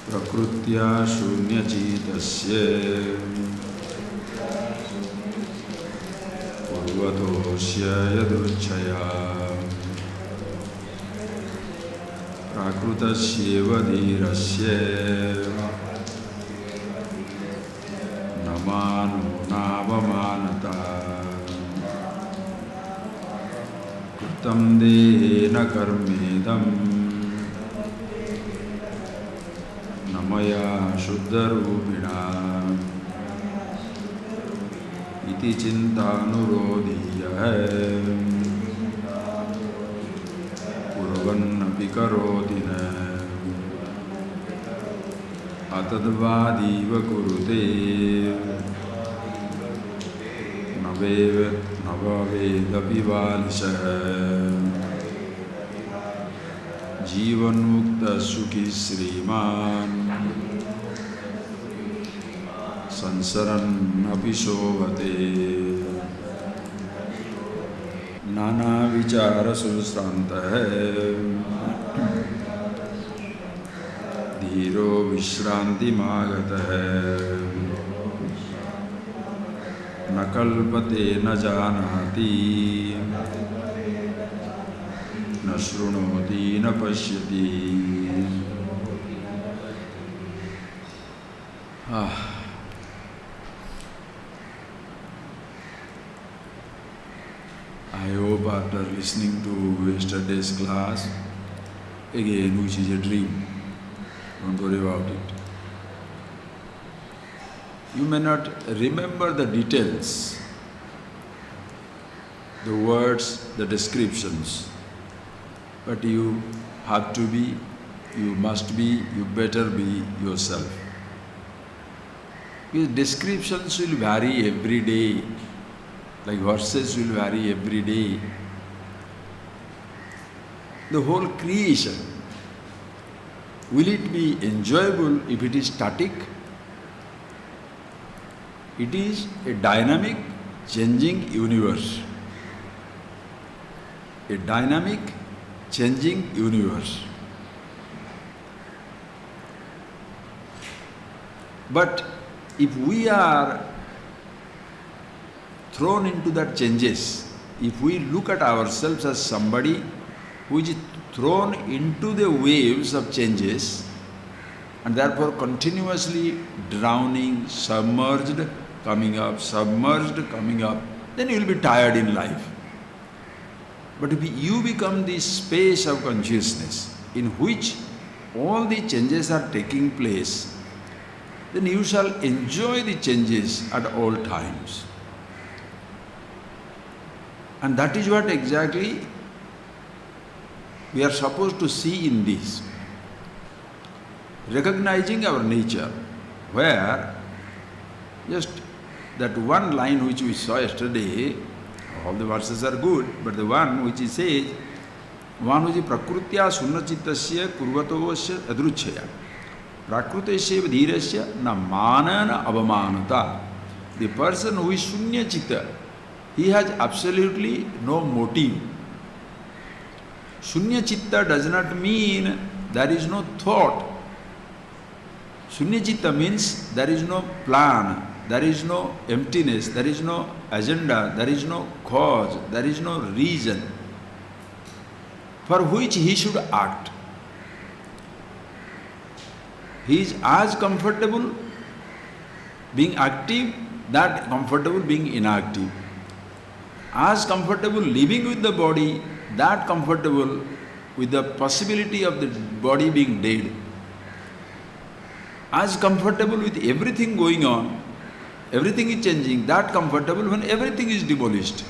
Prakrutya shunyachītasya purvatosya yadruchaya prakrutasya dhīrasya namānu nāvamanata kritam dena karmedam maya shuddharupina iti cintanurodhiya purvannapi karodina atadvadiva kurute navavedapi valisa जीवन मुक्त सुखी श्रीमान संसरन् अपि शोभते नाना विचार सुश्रान्तः धीरो विश्रान्तिमागतः न कल्पते न जानाति न शृणोति न पश्यति. I hope after listening to yesterday's class, again which is a dream, don't worry about it. You may not remember the details, the words, the descriptions, but you have to be, you must be, you better be yourself. Because descriptions will vary every day, like horses will vary every day. The whole creation, will it be enjoyable if it is static? It is a dynamic, changing universe. A dynamic, changing universe. But if we are thrown into that changes, if we look at ourselves as somebody who is thrown into the waves of changes and therefore continuously drowning, submerged, coming up, submerged, coming up, then you will be tired in life. But if you become the space of consciousness in which all the changes are taking place, then you shall enjoy the changes at all times. And that is what exactly we are supposed to see in this. Recognizing our nature, where just that one line which we saw yesterday, all the verses are good, but the one which he says, one which is prakrutya sunnachittasya kurvatosya adruchaya prakrutesya dhirasya na manana avamanata. The person who is shunya chitta, he has absolutely no motive. Shunya chitta does not mean there is no thought. Shunya chitta means there is no plan, there is no emptiness, there is no agenda, there is no cause, there is no reason for which he should act. He is as comfortable being active, that comfortable being inactive. As comfortable living with the body, that comfortable with the possibility of the body being dead. As comfortable with everything going on, everything is changing, that comfortable when everything is demolished.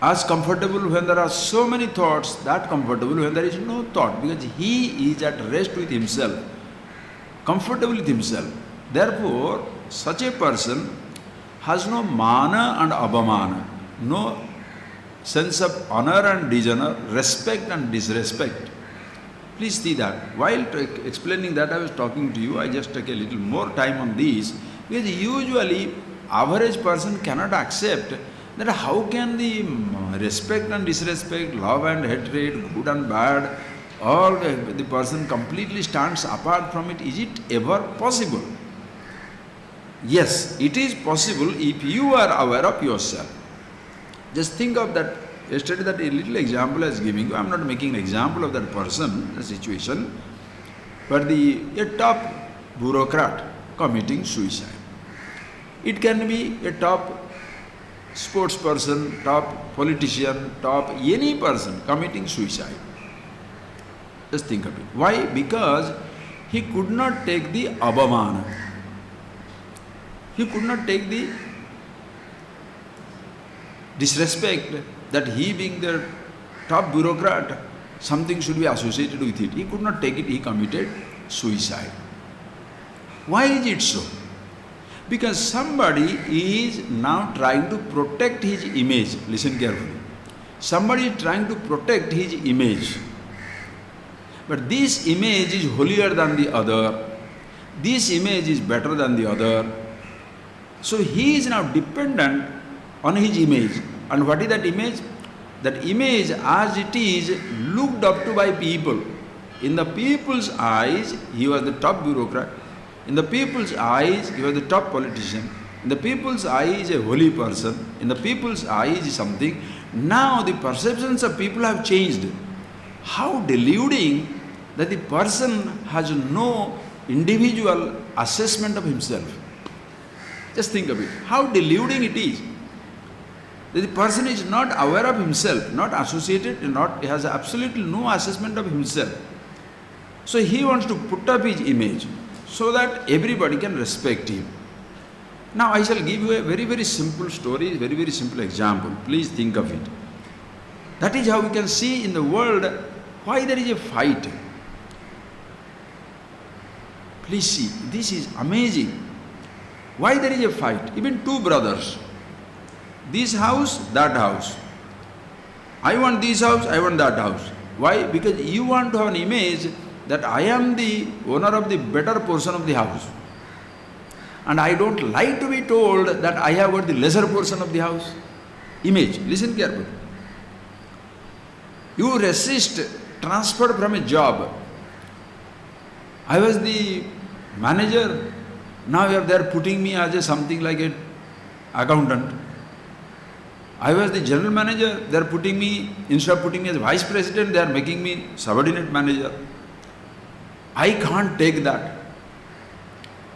As comfortable when there are so many thoughts, that comfortable when there is no thought, because he is at rest with himself, comfortable with himself. Therefore, such a person has no mana and abhamana, no sense of honor and dishonor, respect and disrespect. Please see that. While explaining that, I was talking to you, I just take a little more time on this, because usually average person cannot accept that how can the respect and disrespect, love and hatred, good and bad, or the person completely stands apart from it. Is it ever possible? Yes, it is possible if you are aware of yourself. Just think of that. Yesterday, that a little example I was giving you. I am not making an example of that person, the situation, but a top bureaucrat committing suicide. It can be a top sports person, top politician, top any person committing suicide. Just think of it. Why? Because he could not take the abhamana. He could not take the disrespect that he being the top bureaucrat, something should be associated with it. He could not take it, he committed suicide. Why is it so? Because somebody is now trying to protect his image. Listen carefully. Somebody is trying to protect his image. But this image is holier than the other. This image is better than the other. So he is now dependent on his image. And what is that image? That image, as it is looked up to by people. In the people's eyes, he was the top bureaucrat. In the people's eyes, he was the top politician. In the people's eyes, a holy person. In the people's eyes, something. Now the perceptions of people have changed. How deluding that the person has no individual assessment of himself. Just think of it. How deluding it is. That the person is not aware of himself, not associated, he has absolutely no assessment of himself. So he wants to put up his image so that everybody can respect him. Now I shall give you a very, very simple story, very, very simple example. Please think of it. That is how we can see in the world why there is a fight. Please see, this is amazing. Why there is a fight? Even two brothers. This house, that house. I want this house, I want that house. Why? Because you want to have an image that I am the owner of the better portion of the house. And I don't like to be told that I have got the lesser portion of the house. Image. Listen carefully. You resist transfer from a job. I was the manager. Now they are putting me as something like an accountant. I was the general manager, they are putting me, instead of putting me as vice president, they are making me subordinate manager. I can't take that.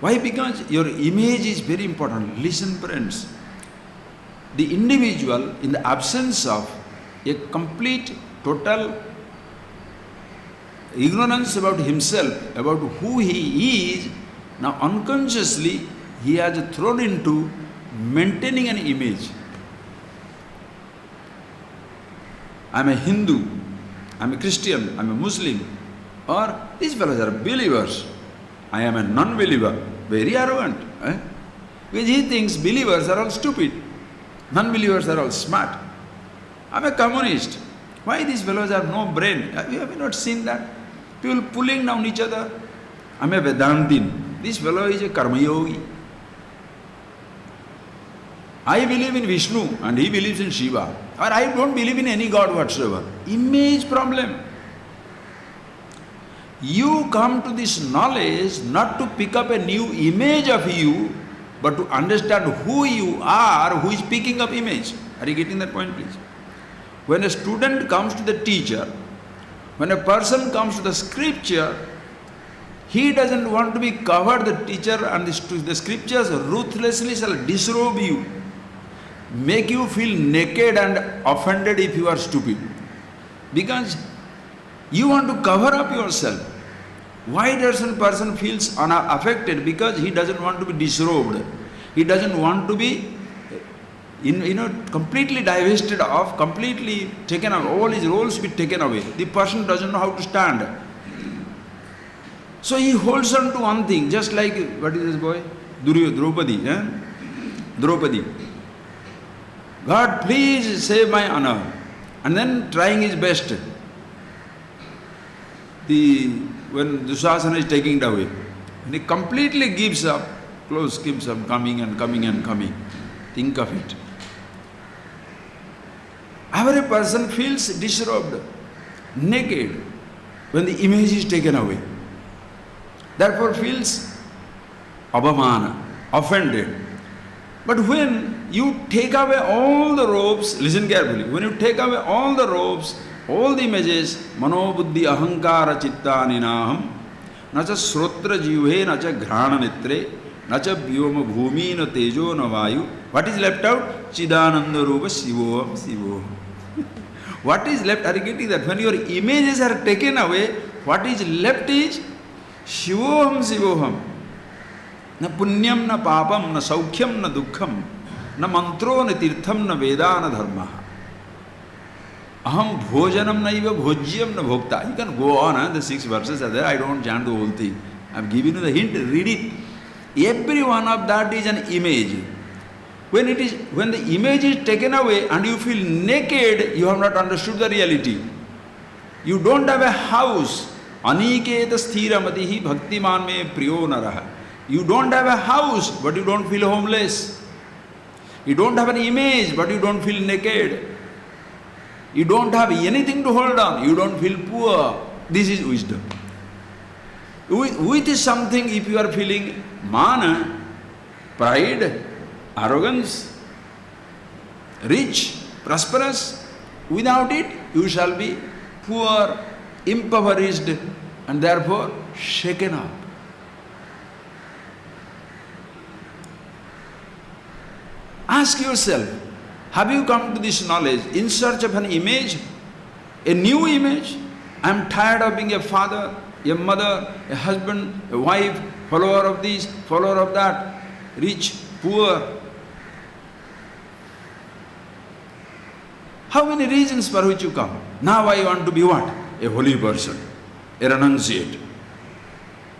Why? Because your image is very important. Listen friends, the individual in the absence of a complete, total ignorance about himself, about who he is, now unconsciously he has thrown into maintaining an image. I am a Hindu, I am a Christian, I am a Muslim, or these fellows are believers. I am a non-believer, very arrogant. Because he thinks believers are all stupid, non-believers are all smart. I am a communist. Why these fellows have no brain? Have you not seen that? People pulling down each other. I am a Vedantin. This fellow is a Karma Yogi. I believe in Vishnu and he believes in Shiva. Or I don't believe in any God whatsoever. Image problem. You come to this knowledge not to pick up a new image of you, but to understand who you are, who is picking up image. Are you getting that point, please? When a student comes to the teacher, when a person comes to the scripture, he doesn't want to be covered, the teacher, and the scriptures ruthlessly shall disrobe you, make you feel naked and offended if you are stupid. Because you want to cover up yourself. Why does a person feels unaffected? Because he doesn't want to be disrobed. He doesn't want to be completely divested of, completely taken away. All his roles be taken away. The person doesn't know how to stand. So he holds on to one thing, just like, what is this boy? Draupadi. Draupadi. God, please save my honor. And then trying his best. When Dushasana is taking it away, and he completely gives up, close keeps on coming and coming and coming. Think of it. Every person feels disrobed, naked, when the image is taken away. Therefore feels abhamana, offended. But when you take away all the robes, listen carefully, when you take away all the robes, all the images, mano buddhi ahankara chitta ninaham, nacha srotra jivhe, nacha ghrana netre, nacha vyoma bhumi na tejo na vayu. What is left out? Chidananda rupa sivoham sivoham. What is left? Are you getting that? When your images are taken away, what is left is Shivoham Sivoham. Na punyam na papam, na saukhyam na dukkham, na mantro na tirtham na vedana dharma. Aham bhojanam na iva bhojyam na bhokta. You can go on, the 6 verses are there. I don't chant the whole thing. I have given you the hint, read it. Every one of that is an image. When the image is taken away and you feel naked, you have not understood the reality. You don't have a house. Aniketa sthiramatihi bhaktiman me priyo naraha. You don't have a house, but you don't feel homeless. You don't have an image, but you don't feel naked. You don't have anything to hold on. You don't feel poor. This is wisdom. With something, if you are feeling mana, pride, arrogance, rich, prosperous, without it you shall be poor, impoverished, and therefore shaken up. Ask yourself, have you come to this knowledge in search of an image, a new image? I am tired of being a father, a mother, a husband, a wife, follower of this, follower of that, rich, poor. How many reasons for which you come? Now I want to be what? A holy person, a renunciate.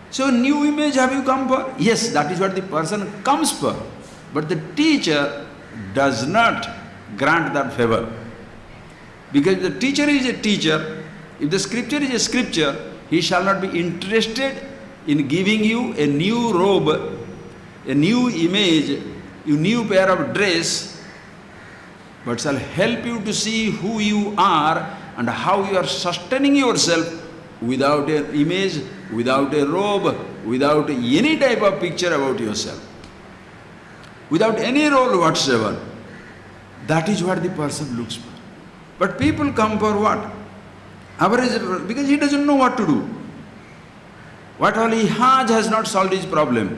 So new image have you come for? Yes, that is what the person comes for. But the teacher does not grant that favor. Because the teacher is a teacher, if the scripture is a scripture, he shall not be interested in giving you a new robe, a new image, a new pair of dress, but shall help you to see who you are and how you are sustaining yourself without an image, without a robe, without any type of picture about yourself, without any role whatsoever. That is what the person looks for. But people come for what? Average, because he doesn't know what to do. What all he has not solved his problem.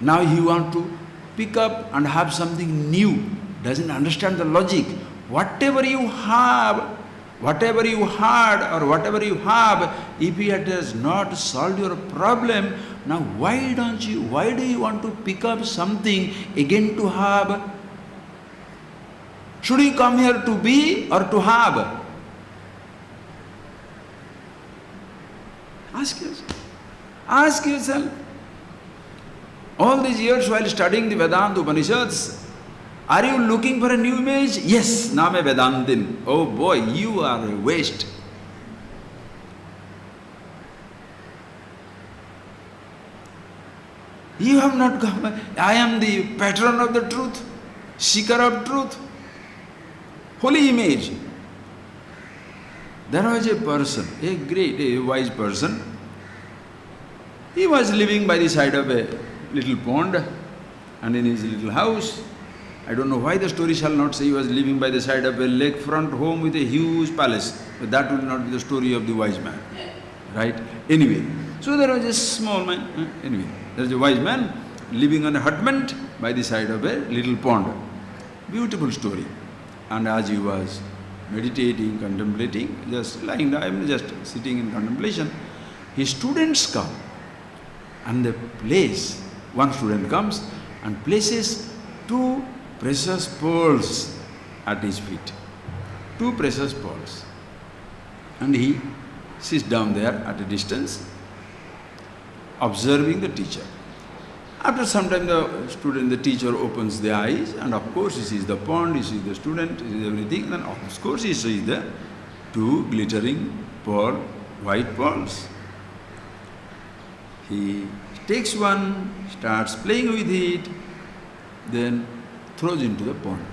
Now he wants to pick up and have something new. Doesn't understand the logic. Whatever you have, whatever you had or whatever you have, if it has not solved your problem, now why do you want to pick up something again to have? Should you come here to be or to have? Ask yourself. Ask yourself. All these years while studying the Vedanta Upanishads, are you looking for a new image? Yes, Name Vedantin. Oh boy, you are a waste. You have not come. I am the patron of the truth, seeker of truth. Holy image. There was a person, a great, a wise person. He was living by the side of a little pond and in his little house. I don't know why the story shall not say he was living by the side of a lakefront home with a huge palace. But that will not be the story of the wise man. Right? Anyway, so there was a small man. Anyway, there is a wise man living on a hutment by the side of a little pond. Beautiful story. And as he was meditating, contemplating, just lying down, just sitting in contemplation, his students come. And they place, one student comes and places 2 precious pearls at his feet. 2 precious pearls. And he sits down there at a distance observing the teacher. After some time the teacher opens the eyes, and of course he sees the pond, he sees the student, he sees everything, and of course he sees the two glittering pearl, white pearls. He takes one, starts playing with it, then throws into the pond.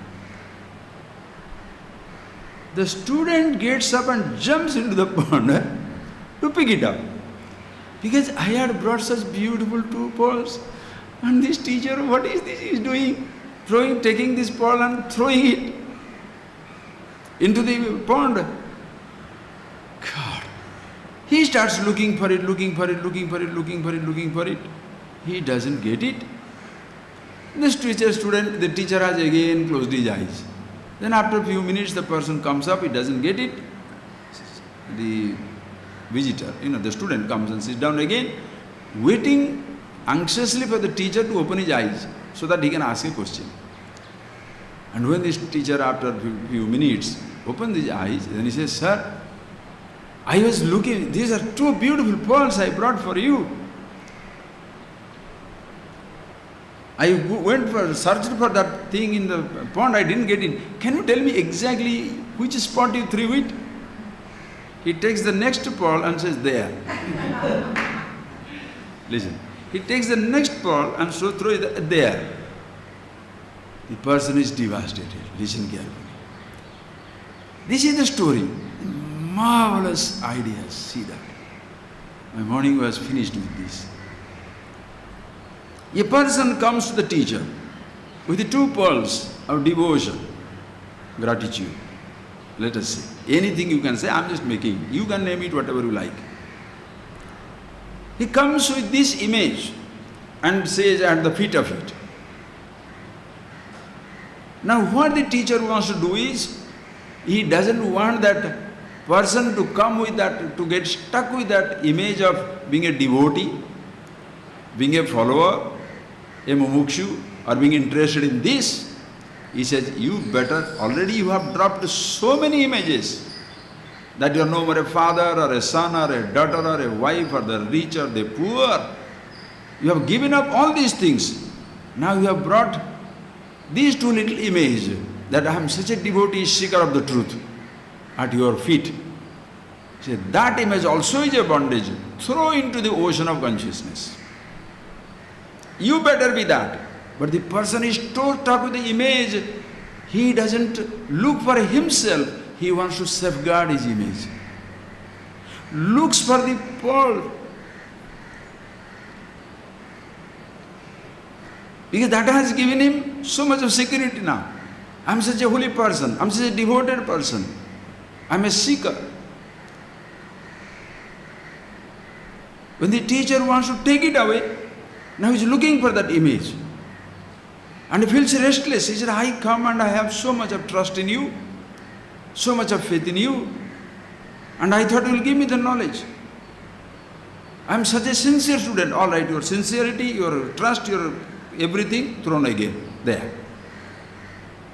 The student gets up and jumps into the pond to pick it up. Because I had brought such beautiful two pearls, and this teacher, what is this he is doing? Taking this pearl and throwing it into the pond. God. He starts looking for it. He doesn't get it. The teacher has again closed his eyes. Then after a few minutes the person comes up, he doesn't get it. The visitor, the student comes and sits down again, waiting anxiously for the teacher to open his eyes so that he can ask a question. And when this teacher, after a few minutes, opens his eyes, then he says, "Sir, I was looking, these are two beautiful pearls I brought for you. I searched for that thing in the pond, I didn't get it. Can you tell me exactly which spot you threw it?" He takes the next pearl and says, "There." Listen. He takes the next pearl and so throws it there. The person is devastated. Listen carefully. This is the story. Marvelous ideas. See that. My morning was finished with this. A person comes to the teacher with the two pearls of devotion, gratitude. Let us say. Anything you can say, I am just making. You can name it whatever you like. He comes with this image and says at the feet of it. Now what the teacher wants to do is, he doesn't want that person to come with that, to get stuck with that image of being a devotee, being a follower, a mumukshu, or being interested in this. He says, you have dropped so many images that you are no more a father or a son or a daughter or a wife or the rich or the poor. You have given up all these things. Now you have brought these two little images that I am such a devotee, seeker of the truth at your feet. Say, that image also is a bondage. Throw into the ocean of consciousness. You better be that. But the person is so stuck with the image, he doesn't look for himself. He wants to safeguard his image. Looks for the pearl. Because that has given him so much of security now. I am such a holy person. I am such a devoted person. I am a seeker. When the teacher wants to take it away, now he is looking for that image. And he feels restless. He said, I come and I have so much of trust in you, so much of faith in you, and I thought you will give me the knowledge. I am such a sincere student. All right, your sincerity, your trust, your everything thrown again there.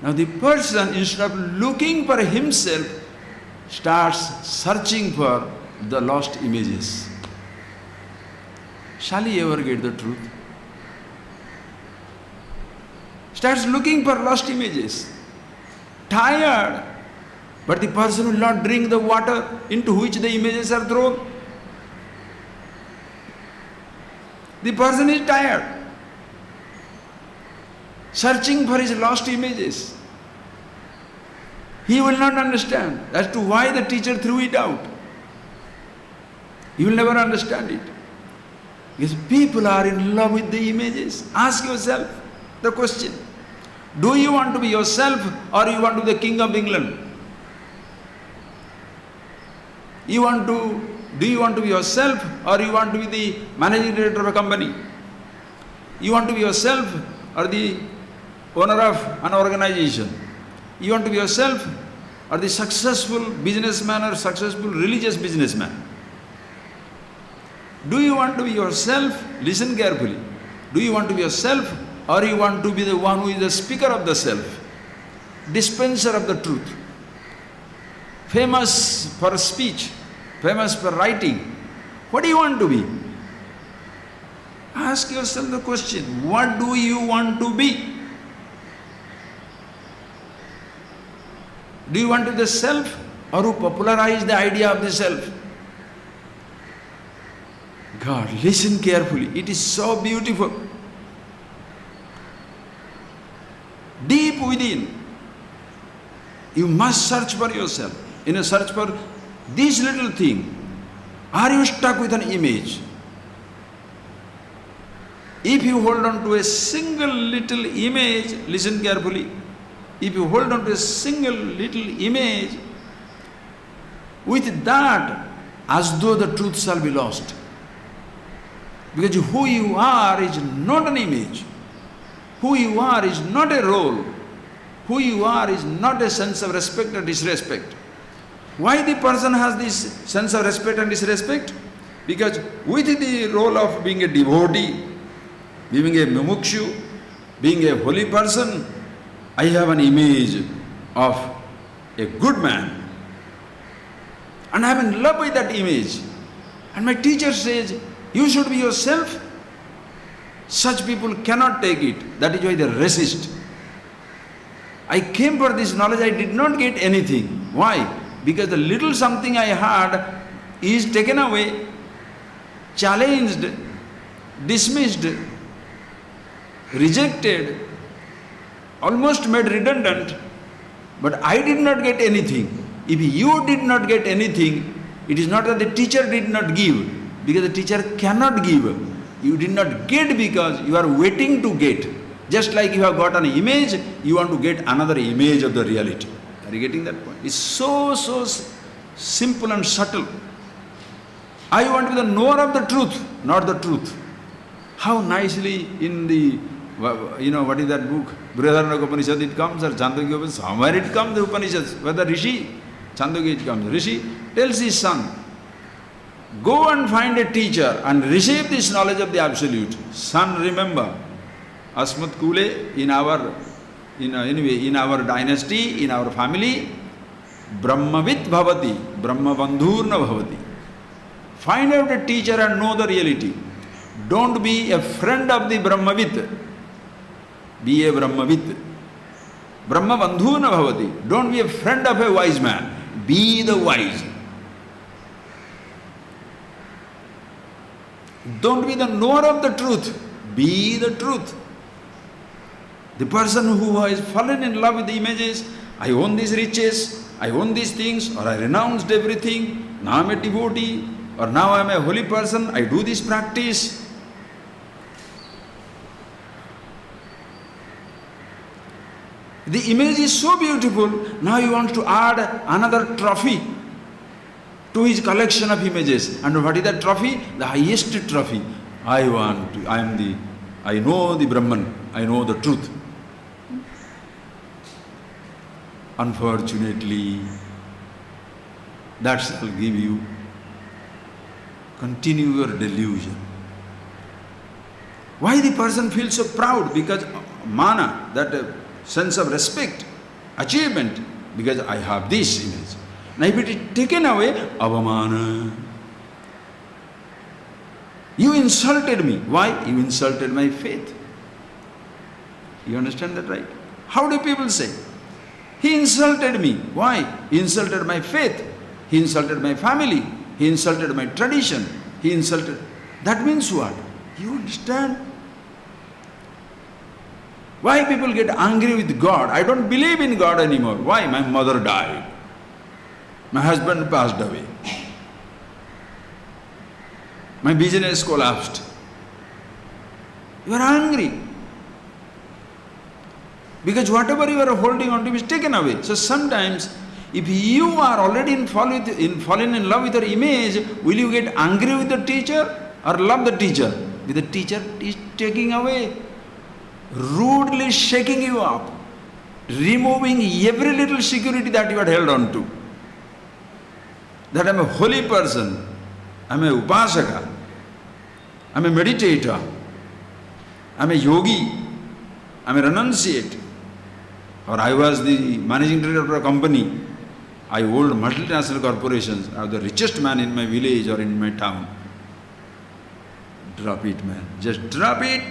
Now the person, instead of looking for himself, starts searching for the lost images. Shall he ever get the truth? Starts looking for lost images. Tired. But the person will not drink the water into which the images are thrown. The person is tired. Searching for his lost images. He will not understand as to why the teacher threw it out. He will never understand it. Because people are in love with the images. Ask yourself the question. Do you want to be yourself or you want to be the king of England? Do you want to be yourself or you want to be the managing director of a company? You want to be yourself or the owner of an organization? You want to be yourself or the successful businessman or successful religious businessman? Do you want to be yourself? Listen carefully. Do you want to be yourself or you want to be the one who is the speaker of the self, dispenser of the truth, famous for speech, famous for writing? What do you want to be? Ask yourself the question, what do you want to be? Do you want to be the self, or to popularize the idea of the self? God, listen carefully. It is so beautiful. Deep within, you must search for yourself. In a search for this little thing, are you stuck with an image? If you hold on to a single little image, listen carefully. If you hold on to a single little image, with that, as though the truth shall be lost. Because who you are is not an image. Who you are is not a role. Who you are is not a sense of respect or disrespect. Why the person has this sense of respect and disrespect? Because with the role of being a devotee, being a mumukshu, being a holy person, I have an image of a good man. And I am in love with that image. And my teacher says, you should be yourself. Such people cannot take it. That is why they resist. I came for this knowledge, I did not get anything. Why? Because the little something I had is taken away, challenged, dismissed, rejected, almost made redundant. But I did not get anything. If you did not get anything, it is not that the teacher did not give, because the teacher cannot give. You did not get because you are waiting to get. Just like you have got an image, you want to get another image of the reality. Are you getting that point? It's so simple and subtle. I want to be the knower of the truth, not the truth. How nicely in the, what is that book? Brihadaranyaka Upanishad it comes, or Chandogya Upanishad, somewhere it comes, the Upanishads, where the Rishi, Chandogya it comes, Rishi tells his son, go and find a teacher and receive this knowledge of the Absolute. Son, remember, Asmat Kule, in our dynasty, in our family, Brahmavit bhavati, Brahmabandhurna bhavati. Find out a teacher and know the reality. Don't be a friend of the Brahmavit. Be a Brahmavit. Brahmabandhurna bhavati. Don't be a friend of a wise man. Be the wise. Don't be the knower of the truth. Be the truth. The person who has fallen in love with the images, I own these riches, I own these things, or I renounced everything, now I am a devotee, or now I am a holy person, I do this practice. The image is so beautiful, now you want to add another trophy to his collection of images. And what is that trophy? The highest trophy. I know the Brahman, I know the truth. Unfortunately, that shall give you, continue your delusion. Why the person feels so proud? Because mana, that sense of respect, achievement, because I have this image. Now if it is taken away, avamana. You insulted me. Why? You insulted my faith. You understand that, right? How do people say? He insulted me. Why? He insulted my faith. He insulted my family. He insulted my tradition. He insulted. That means what? You understand? Why people get angry with God? I don't believe in God anymore. Why? My mother died. My husband passed away. My business collapsed. You are angry. Because whatever you are holding on to is taken away. So sometimes, if you are already fallen in love with your image, will you get angry with the teacher or love the teacher? With the teacher is taking away, rudely shaking you up, removing every little security that you had held on to. That I am a holy person, I am a upasaka, I am a meditator, I am a yogi, I am a renunciate, or I was the managing director of a company, I hold multinational corporations, I am the richest man in my village or in my town. Drop it, man. Just drop it.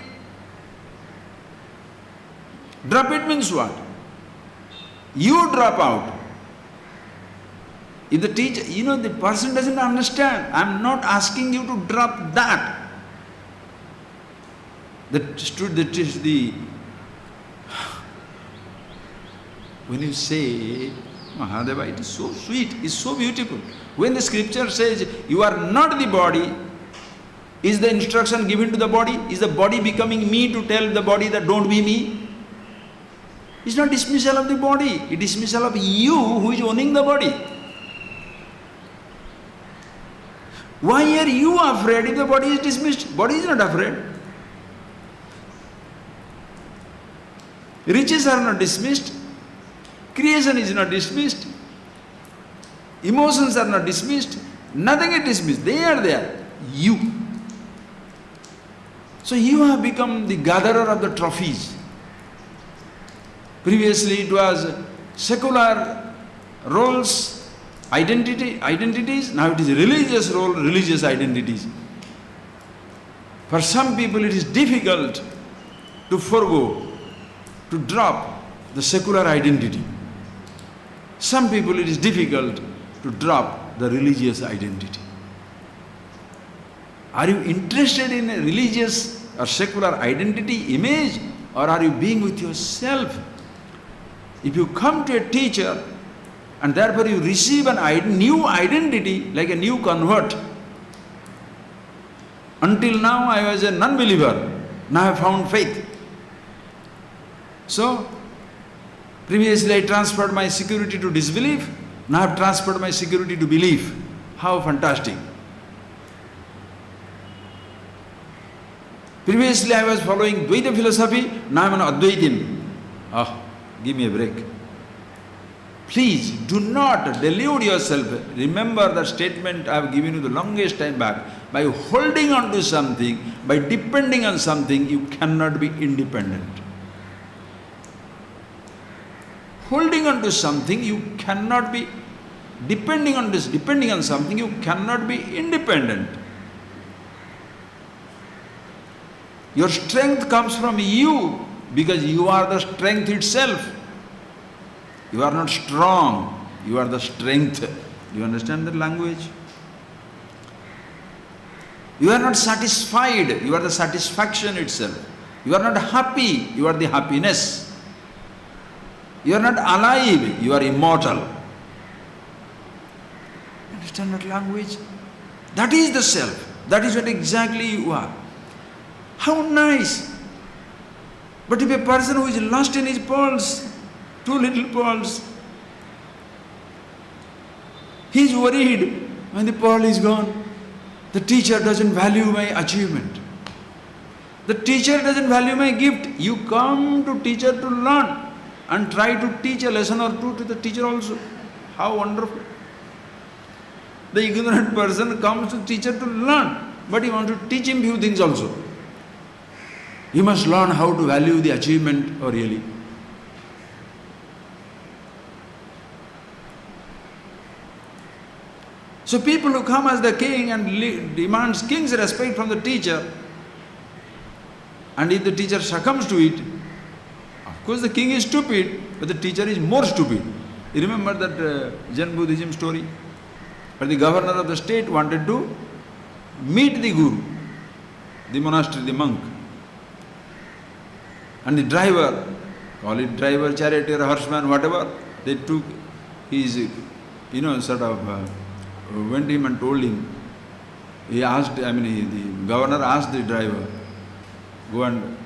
Drop it means what? You drop out. If the teacher, the person doesn't understand. I am not asking you to drop that. When you say, Mahadeva, it is so sweet, it is so beautiful. When the scripture says, you are not the body, is the instruction given to the body? Is the body becoming me to tell the body that don't be me? It's not dismissal of the body, it's dismissal of you who is owning the body. Why are you afraid if the body is dismissed? Body is not afraid. Riches are not dismissed. Creation is not dismissed. Emotions are not dismissed. Nothing is dismissed. They are there. You. So you have become the gatherer of the trophies. Previously it was secular roles, identities. Now it is religious role, religious identities. For some people it is difficult to forego, to drop the secular identity. Some people it is difficult to drop the religious identity. Are you interested in a religious or secular identity, image, or are you being with yourself? If you come to a teacher and therefore you receive a new identity, like a new convert. Until now I was a non-believer, now I found faith. So, previously I transferred my security to disbelief, now I have transferred my security to belief. How fantastic. Previously I was following Dvaita philosophy, now I am an Advaitin. Give me a break. Please do not delude yourself. Remember the statement I have given you the longest time back. By holding on to something, by depending on something, you cannot be independent. Holding on to something, you cannot be depending on something, you cannot be independent. Your strength comes from you because you are the strength itself. You are not strong, you are the strength. You understand the language? You are not satisfied, you are the satisfaction itself. You are not happy, you are the happiness. You are not alive, you are immortal. Understand that language? That is the self. That is what exactly you are. How nice! But if a person who is lost in his pearls, two little pearls, he is worried when the pearl is gone. The teacher doesn't value my achievement. The teacher doesn't value my gift. You come to teacher to learn and try to teach a lesson or two to the teacher also. How wonderful. The ignorant person comes to teacher to learn, but he wants to teach him few things also. He must learn how to value the achievement or really. So people who come as the king and demands king's respect from the teacher, and if the teacher succumbs to it, of course the king is stupid, but the teacher is more stupid. You remember that Zen Buddhism story? But the governor of the state wanted to meet the guru, the monastery, the monk. And the driver, call it driver, charioteer, horseman, whatever, they took his, went to him and told him. He asked, the governor asked the driver, go and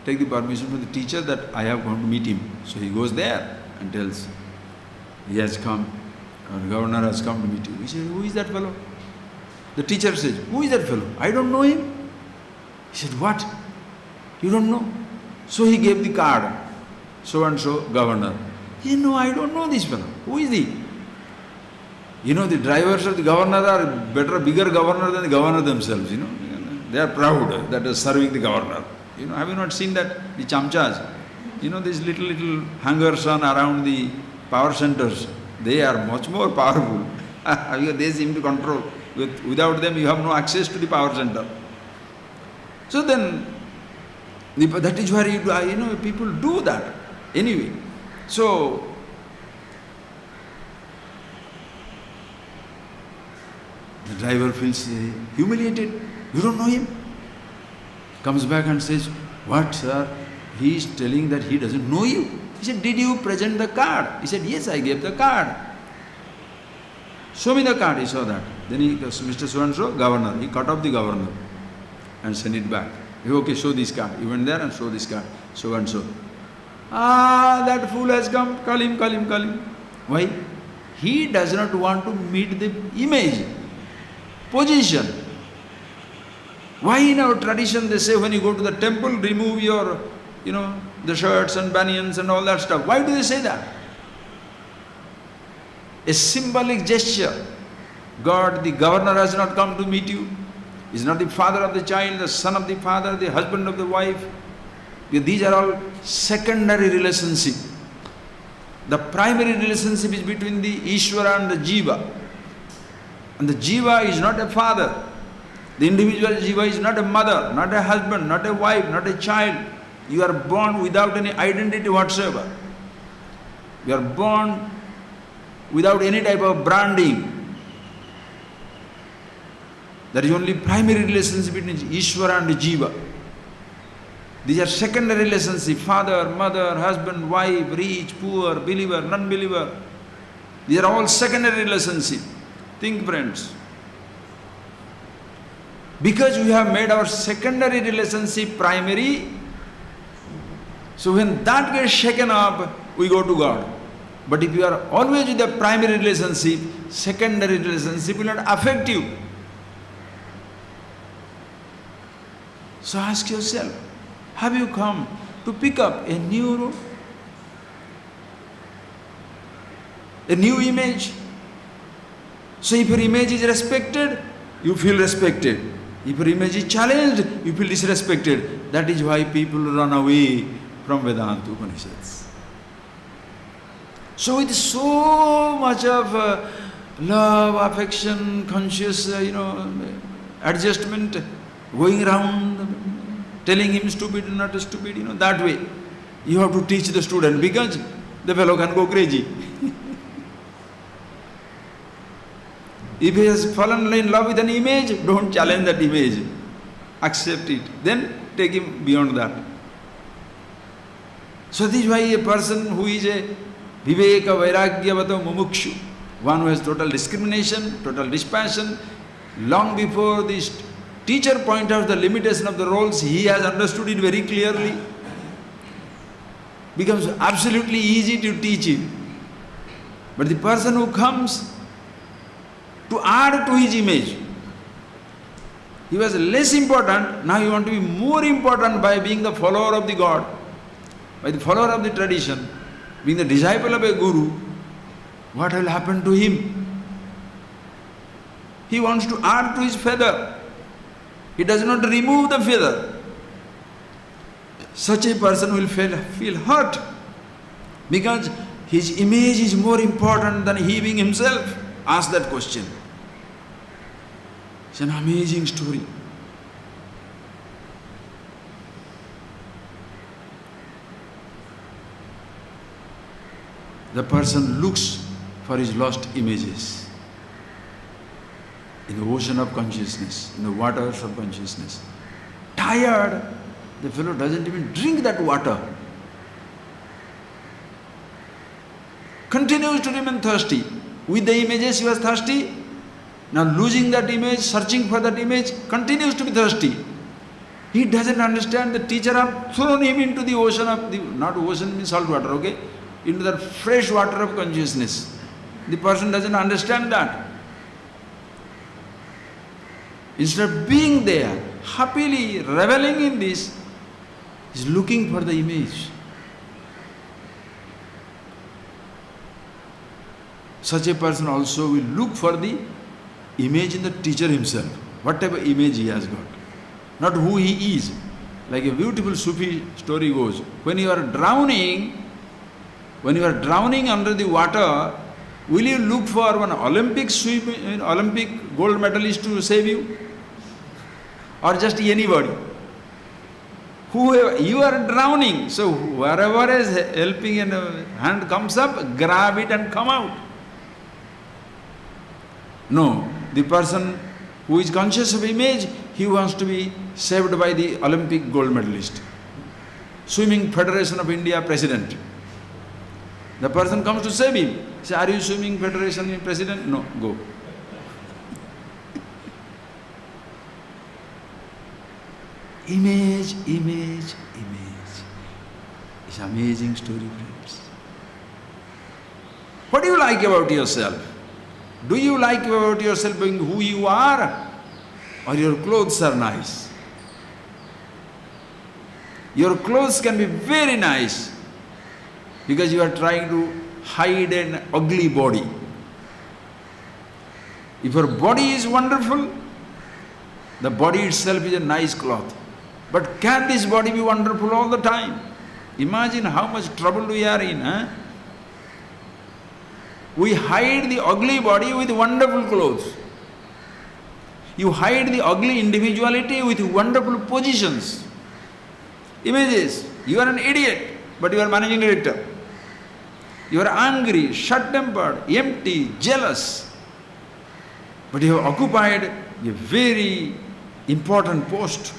take the permission from the teacher that I have gone to meet him. So he goes there and tells, he has come, or the governor has come to meet you. He said, who is that fellow? The teacher says, who is that fellow? I don't know him. He said, what? You don't know? So he gave the card, so and so governor. He said, no, I don't know this fellow. Who is he? The drivers of the governor are bigger governor than the governor themselves, They are proud that they are serving the governor. Have you not seen that? The chamchas, these little hangers on around the power centers, they are much more powerful. They seem to control. Without them, you have no access to the power center. So then, that is where people do that. Anyway, so the driver feels humiliated. You don't know him? Comes back and says, "What, sir? He is telling that he doesn't know you." He said, "Did you present the card?" He said, "Yes, I gave the card." "Show me the card." He saw that. Then he goes, "Mr. So-and-so, governor." He cut off the governor and sent it back. He said, "Okay, show this card." He went there and showed this card. So and so. "Ah, that fool has come. Call him, call him, call him." Why? He does not want to meet the image, position. Why in our tradition they say when you go to the temple, remove your, the shirts and banyans and all that stuff. Why do they say that? A symbolic gesture. God, the governor, has not come to meet you. He is not the father of the child, the son of the father, the husband of the wife. These are all secondary relationship. The primary relationship is between the Ishvara and the Jiva. And the Jiva is not a father. The individual Jiva is not a mother, not a husband, not a wife, not a child. You are born without any identity whatsoever. You are born without any type of branding. There is only primary relationship between Ishvara and Jiva. These are secondary relationships: father, mother, husband, wife, rich, poor, believer, non-believer. These are all secondary relationships. Think, friends. Because we have made our secondary relationship primary, so when that gets shaken up, we go to God. But if you are always with the primary relationship, secondary relationship will not affect you. So ask yourself, have you come to pick up a new image? So if your image is respected, you feel respected. If your image is challenged, you feel disrespected. That is why people run away from Vedanta Upanishads. So with so much of love, affection, conscious, adjustment, going around, telling him stupid, not stupid, that way, you have to teach the student, because the fellow can go crazy. If he has fallen in love with an image, don't challenge that image. Accept it. Then take him beyond that. So this is why a person who is a Viveka Vairagyavato Mumukshu, one who has total discrimination, total dispassion, long before this teacher pointed out the limitation of the roles, he has understood it very clearly. Becomes absolutely easy to teach him. But the person who comes to add to his image, he was less important, now you want to be more important by being the follower of the God, by the follower of the tradition, being the disciple of a guru. What will happen to him? He wants to add to his feather. He does not remove the feather. Such a person will feel hurt, because his image is more important than he being himself. Ask that question. It's an amazing story. The person looks for his lost images in the ocean of consciousness, in the waters of consciousness. Tired, the fellow doesn't even drink that water. Continues to remain thirsty. With the images he was thirsty. Now losing that image, searching for that image, continues to be thirsty. He doesn't understand the teacher has thrown him into the ocean of the, not ocean means salt water, okay? Into the fresh water of consciousness. The person doesn't understand that. Instead of being there, happily reveling in this, he's looking for the image. Such a person also will look for the image in the teacher himself, whatever image he has got, not who he is. Like a beautiful Sufi story goes, when you are drowning under the water, will you look for one Olympic gold medalist to save you? Or just anybody? Whoever, you are drowning, so wherever is helping and hand comes up, grab it and come out. No, the person who is conscious of image, he wants to be saved by the Olympic gold medalist, Swimming Federation of India president. The person comes to save him. Say, are you Swimming Federation president? No, go. Image, image, image. It's an amazing story, friends. What do you like about yourself? Do you like about yourself being who you are? Or your clothes are nice? Your clothes can be very nice because you are trying to hide an ugly body. If your body is wonderful, the body itself is a nice cloth. But can this body be wonderful all the time? Imagine how much trouble we are in. Huh? We hide the ugly body with wonderful clothes. You hide the ugly individuality with wonderful positions. Images. You are an idiot, but you are managing director. You are angry, short-tempered, empty, jealous. But you have occupied a very important post.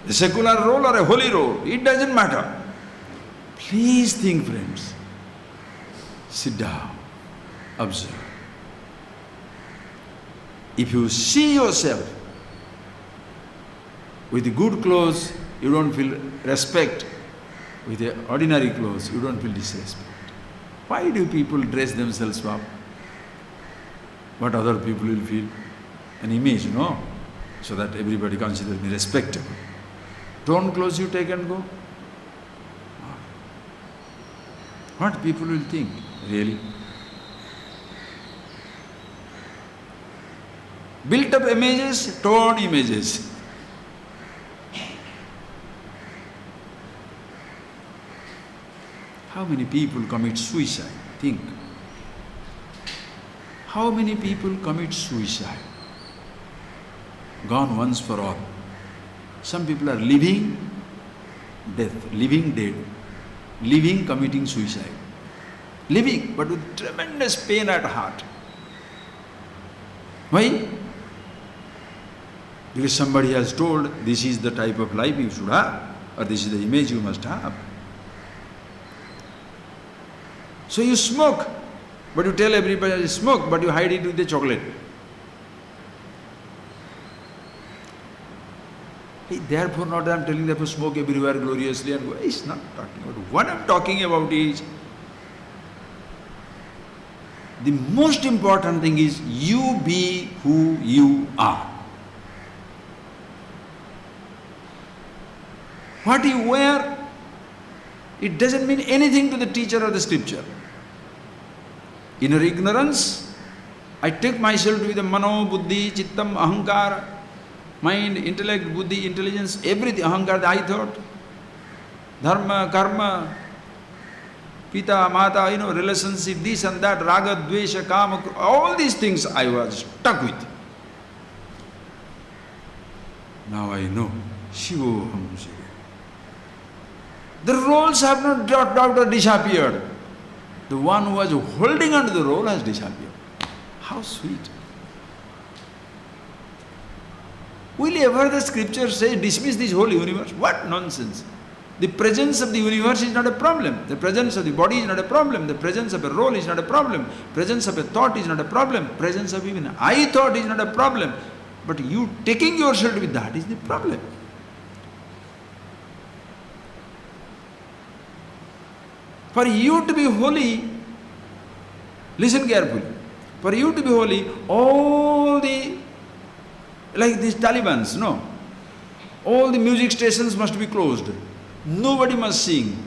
A secular role or a holy role, it doesn't matter. Please think, friends. Sit down, observe. If you see yourself with good clothes, you don't feel respect. With the ordinary clothes, you don't feel disrespect. Why do people dress themselves up? What other people will feel? An image, no? So that everybody considers me respectable. Torn clothes you take and go. What people will think, really? Built up images, torn images. How many people commit suicide? Think. How many people commit suicide? Gone once for all. Some people are living death, living dead, living committing suicide. Living, but with tremendous pain at heart. Why? Because somebody has told, this is the type of life you should have, or this is the image you must have. So you smoke, but you tell everybody you smoke, but you hide it with the chocolate. Hey, therefore not I am telling therefore smoke everywhere gloriously and go. It's not talking about. What I am talking about is, the most important thing is you be who you are. What you wear, it doesn't mean anything to the teacher or the scripture. Inner ignorance, I take myself to be the mano, buddhi, chittam, ahankara, mind, intellect, buddhi, intelligence, everything, ahankara, the I thought, dharma, karma, pita, mata, relationship, this and that, raga, dvesha, kama, all these things I was stuck with. Now I know, Shivoham Shiva. The roles have not dropped out or disappeared. The one who was holding on to the role has disappeared. How sweet. Will ever the scripture say, dismiss this whole universe? What nonsense. The presence of the universe is not a problem. The presence of the body is not a problem. The presence of a role is not a problem. Presence of a thought is not a problem. Presence of even I thought is not a problem. But you taking yourself with that is the problem. For you to be holy, listen carefully. For you to be holy, all the, like these Talibans, no. All the music stations must be closed. Nobody must sing.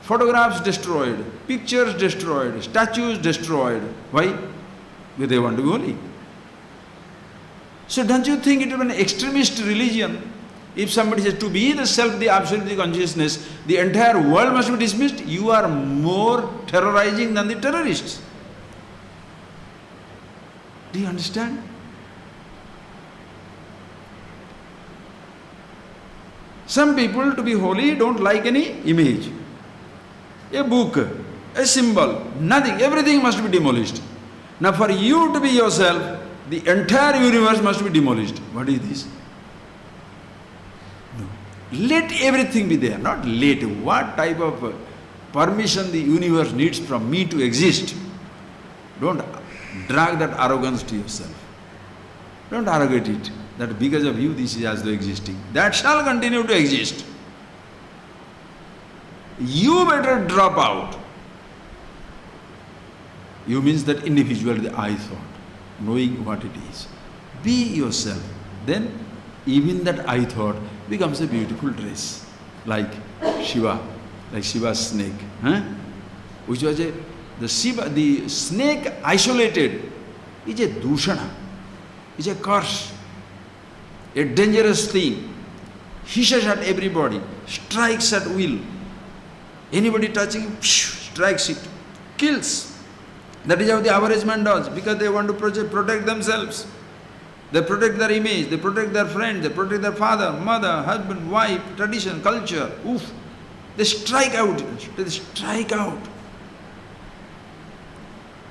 Photographs destroyed, pictures destroyed, statues destroyed. Why? Because they want to be holy. So don't you think it is an extremist religion? If somebody says to be the self, the absolute, the consciousness, the entire world must be dismissed, you are more terrorizing than the terrorists. Do you understand? Some people, to be holy, don't like any image. A book, a symbol, nothing, everything must be demolished. Now for you to be yourself, the entire universe must be demolished. What is this? No. Let everything be there, not let. What type of permission the universe needs from me to exist? Don't drag that arrogance to yourself. Don't arrogate it, that because of you this is as though existing. That shall continue to exist. You better drop out. You means that individual, the I thought, knowing what it is. Be yourself. Then even that I thought becomes a beautiful dress. Like Shiva, like Shiva's snake. Which was the snake isolated is a dushana, is a curse, a dangerous thing. Hisses at everybody, strikes at will. Anybody touching him, strikes it, kills. That is how the average man does, because they want to protect themselves. They protect their image, they protect their friends, they protect their father, mother, husband, wife, tradition, culture. Oof. They strike out. They strike out.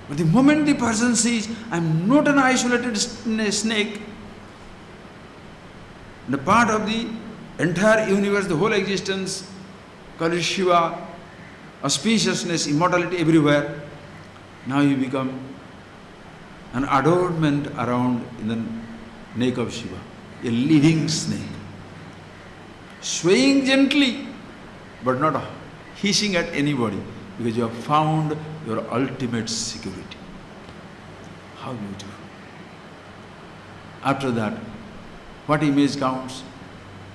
But the moment the person sees, I am not an isolated snake, the part of the entire universe, the whole existence, call it Shiva, auspiciousness, immortality everywhere. Now you become an adornment around in the neck of Shiva, a living snake, swaying gently, but not hissing at anybody, because you have found your ultimate security. How beautiful. After that, what image counts?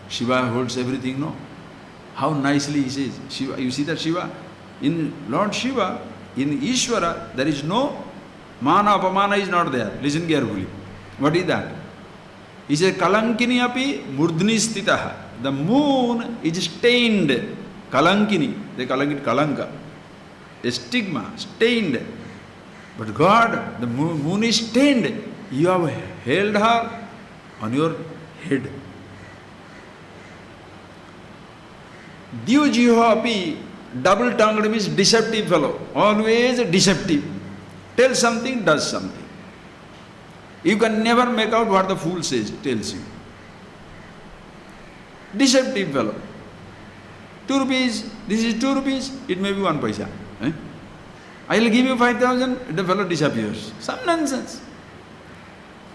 Shiva holds everything, no? How nicely he says, Shiva, you see that Shiva? In Lord Shiva, in Ishvara, there is no mana, apamana is not there. Listen carefully. What is that? He says, Kalankini api murdhni stitaha. The moon is stained. Kalankini, they call it kalanka. A stigma, stained. But God, the moon is stained. You have held her on your head. Dyujiho api, double-tongued means deceptive fellow. Always deceptive. Tell something, does something. You can never make out what the fool says, tells you. Deceptive fellow. 2 rupees, this is 2 rupees, it may be 1 paisa. I will give you 5,000, the fellow disappears. Some nonsense.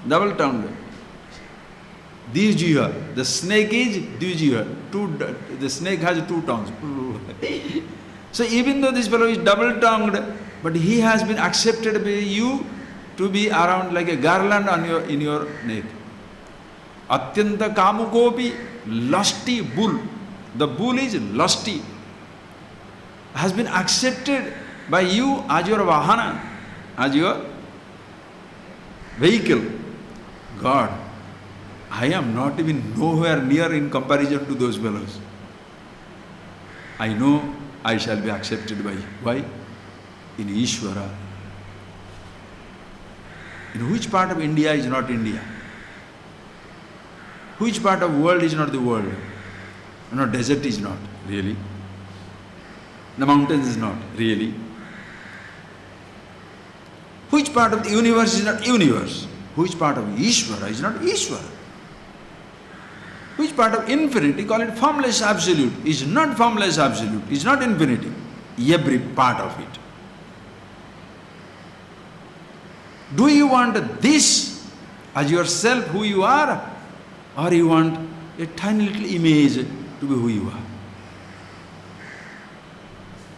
Double-tongued. Dyujiha, the snake is Dyujiha. The snake has 2 tongues. So even though this fellow is double-tongued, but he has been accepted by you to be around like a garland in your neck. Atyanta kamukopi, lusty bull. The bull is lusty. Has been accepted by you as your vahana, as your vehicle. God, I am not even nowhere near in comparison to those fellows. I know I shall be accepted by you. Why? In Ishvara. In which part of India is not India? Which part of world is not the world? No, desert is not, really. The mountains is not, really. Which part of the universe is not universe? Which part of Ishvara is not Ishvara? Which part of infinity, call it formless absolute, is not formless absolute, is not infinity. Every part of it. Do you want this as yourself, who you are, or you want a tiny little image to be who you are?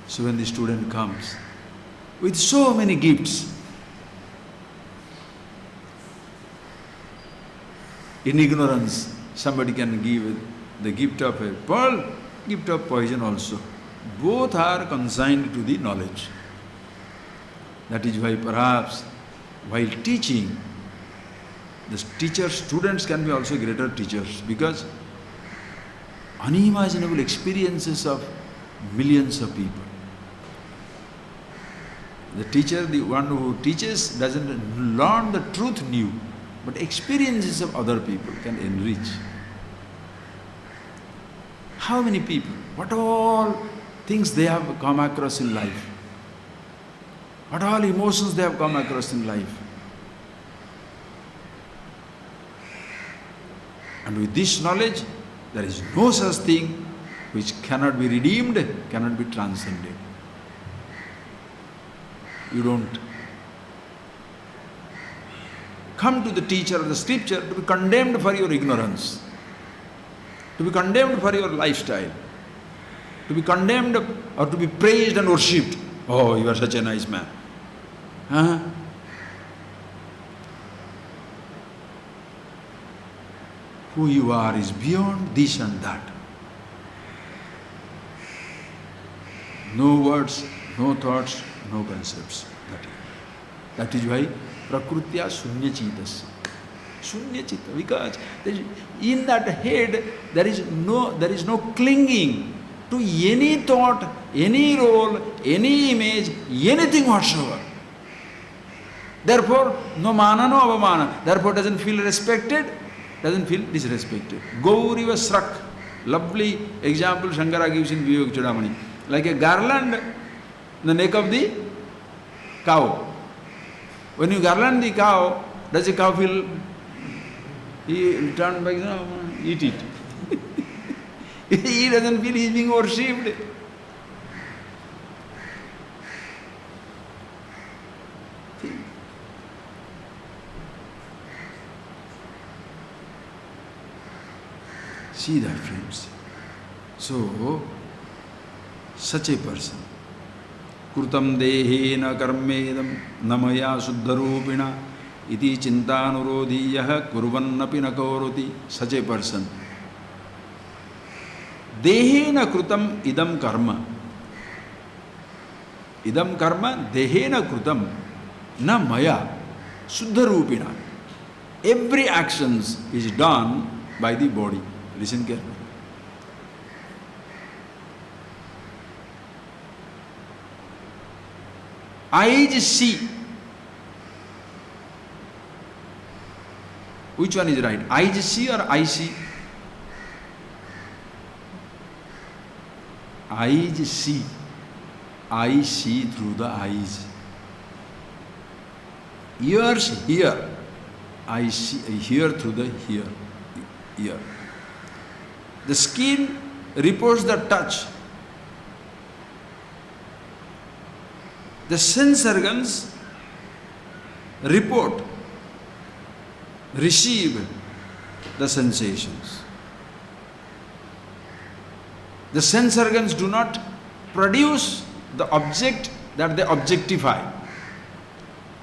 So when the student comes with so many gifts, in ignorance, somebody can give the gift of a pearl, gift of poison also. Both are consigned to the knowledge. That is why perhaps while teaching, the students can be also greater teachers, because unimaginable experiences of millions of people. The teacher, the one who teaches, doesn't learn the truth new, but experiences of other people can enrich. How many people, what all things they have come across in life? What all emotions they have come across in life? And with this knowledge, there is no such thing which cannot be redeemed, cannot be transcended. You don't come to the teacher of the scripture to be condemned for your ignorance, to be condemned for your lifestyle, to be condemned or to be praised and worshipped. Oh, you are such a nice man. Huh? Who you are is beyond this and that. No words, no thoughts, no concepts. That is why Prakrutya Shunya Chitasya. Shunya Chitta. Because in that head there is no clinging to any thought, any role, any image, anything whatsoever. Therefore, no mana, no avamana. Therefore, doesn't feel respected, doesn't feel disrespected. Gauriva Srak. Lovely example Shankara gives in Vivek Chudamani. Like a garland in the neck of the cow. When you garland the cow, does the cow feel, he turn back, eat it. He doesn't feel he is being worshipped. See that, friends. So, such a person. Krutam dehena karmedam namaya suddharupina iti chintanurodhiyaha kurvannapi nakoroti. Such a person. Dehena krutam idam karma. Idam karma dehena krutam na maya suddharupina. Every actions is done by the body. Listen carefully. Eyes see. Which one is right? Eyes see or I see? Eyes see. I see through the eyes. Ears hear. I hear through the ear. The skin reports the touch. The sense organs receive the sensations. The sense organs do not produce the object that they objectify.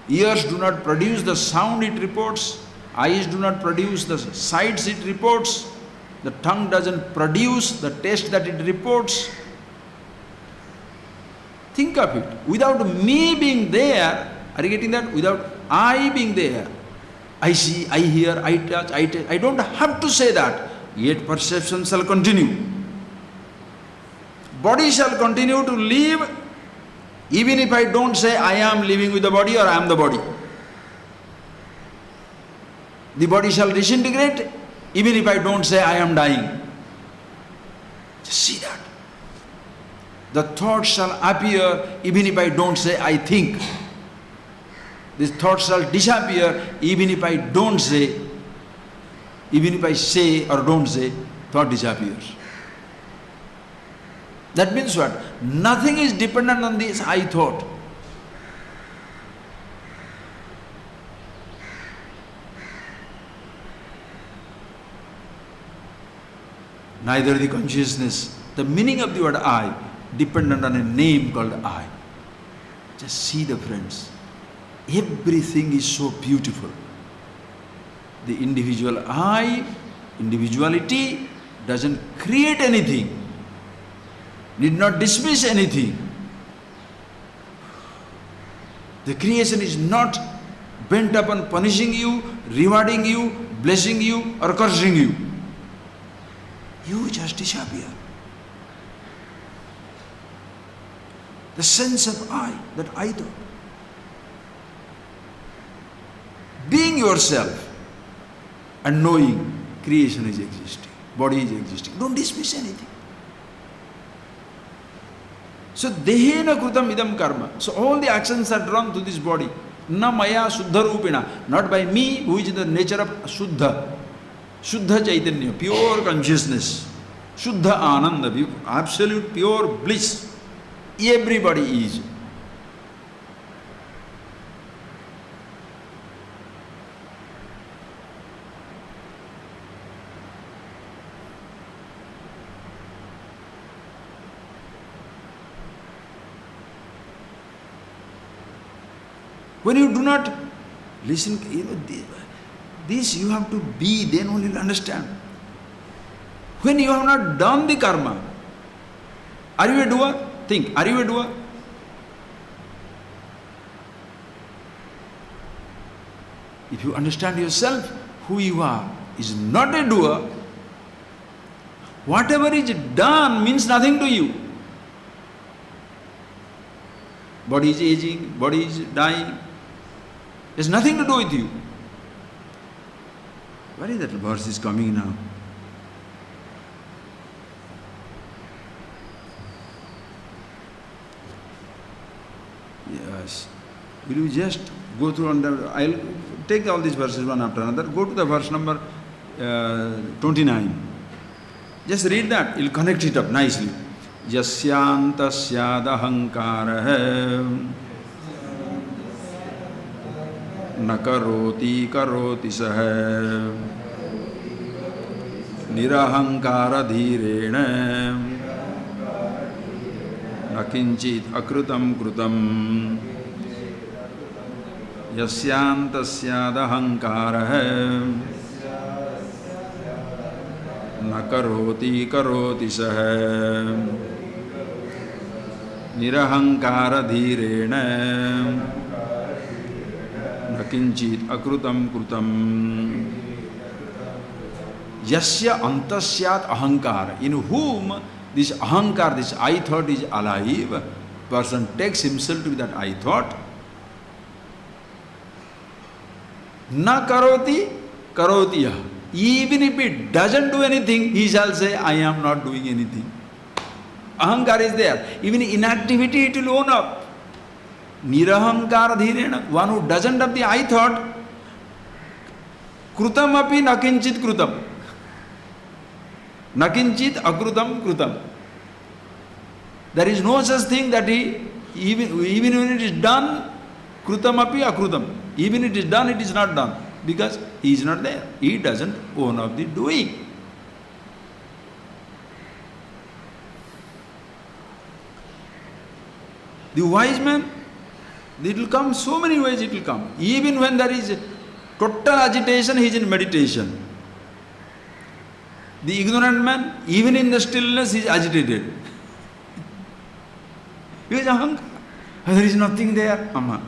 Ears do not produce the sound it reports. Eyes do not produce the sights it reports. The tongue doesn't produce the taste that it reports. Think of it. Without me being there, are you getting that? Without I being there, I see, I hear, I touch, I taste. I don't have to say that. Yet perception shall continue. Body shall continue to live even if I don't say I am living with the body or I am the body. The body shall disintegrate even if I don't say I am dying. Just see that. The thoughts shall appear even if I don't say I think. These thoughts shall disappear even if I don't say, even if I say or don't say, thought disappears. That means what? Nothing is dependent on this I thought. Neither the consciousness, the meaning of the word I, dependent on a name called I. Just see the friends. Everything is so beautiful. The individual I, individuality doesn't create anything, need not dismiss anything. The creation is not bent upon punishing you, rewarding you, blessing you or cursing you. You just disappear. The sense of I, that I thought. Being yourself and knowing creation is existing, body is existing. Don't dismiss anything. So dehena krutam idam karma. So all the actions are drawn to this body. Na maya suddha rupina. Not by me, who is in the nature of suddha. Shuddha Chaitanya, pure consciousness. Shuddha Ananda, absolute pure bliss. Everybody is. When you do not listen, this you have to be, then only you'll understand. When you have not done the karma, are you a doer? Think, are you a doer? If you understand yourself, who you are, is not a doer, whatever is done means nothing to you. Body is aging, body is dying. It has nothing to do with you. Where is that verse is coming now? Yes. Will you just go through under, I'll take all these verses one after another. Go to the verse number 29. Just read that. You'll connect it up nicely. Yasyantasyadahankaraha nakaroti karoti saha nirahankara dhirena nakinchit akrutam krutam yasyantasyadahankaraha nakaroti karoti saha nirahankara dhirena nakinchit akrutam krutam yasya antasyat ahankara, in whom this ahankar, this I thought is alive, person takes himself to be that I thought. Na karoti karotiya, even if it doesn't do anything, he shall say, I am not doing anything. Ahankar is there. Even inactivity it will own up. Nirahankara dhirena, one who doesn't have the I thought, krutam api nakinchit krutam. Nakinchit akrutam krutam. There is no such thing that he, even when it is done, krutam api akrutam. Even it is done, it is not done. Because he is not there. He doesn't own up the doing. The wise man, it will come so many ways it will come. Even when there is total agitation, he is in meditation. The ignorant man, even in the stillness, he is agitated. He is ahankara. There is nothing there. Amma.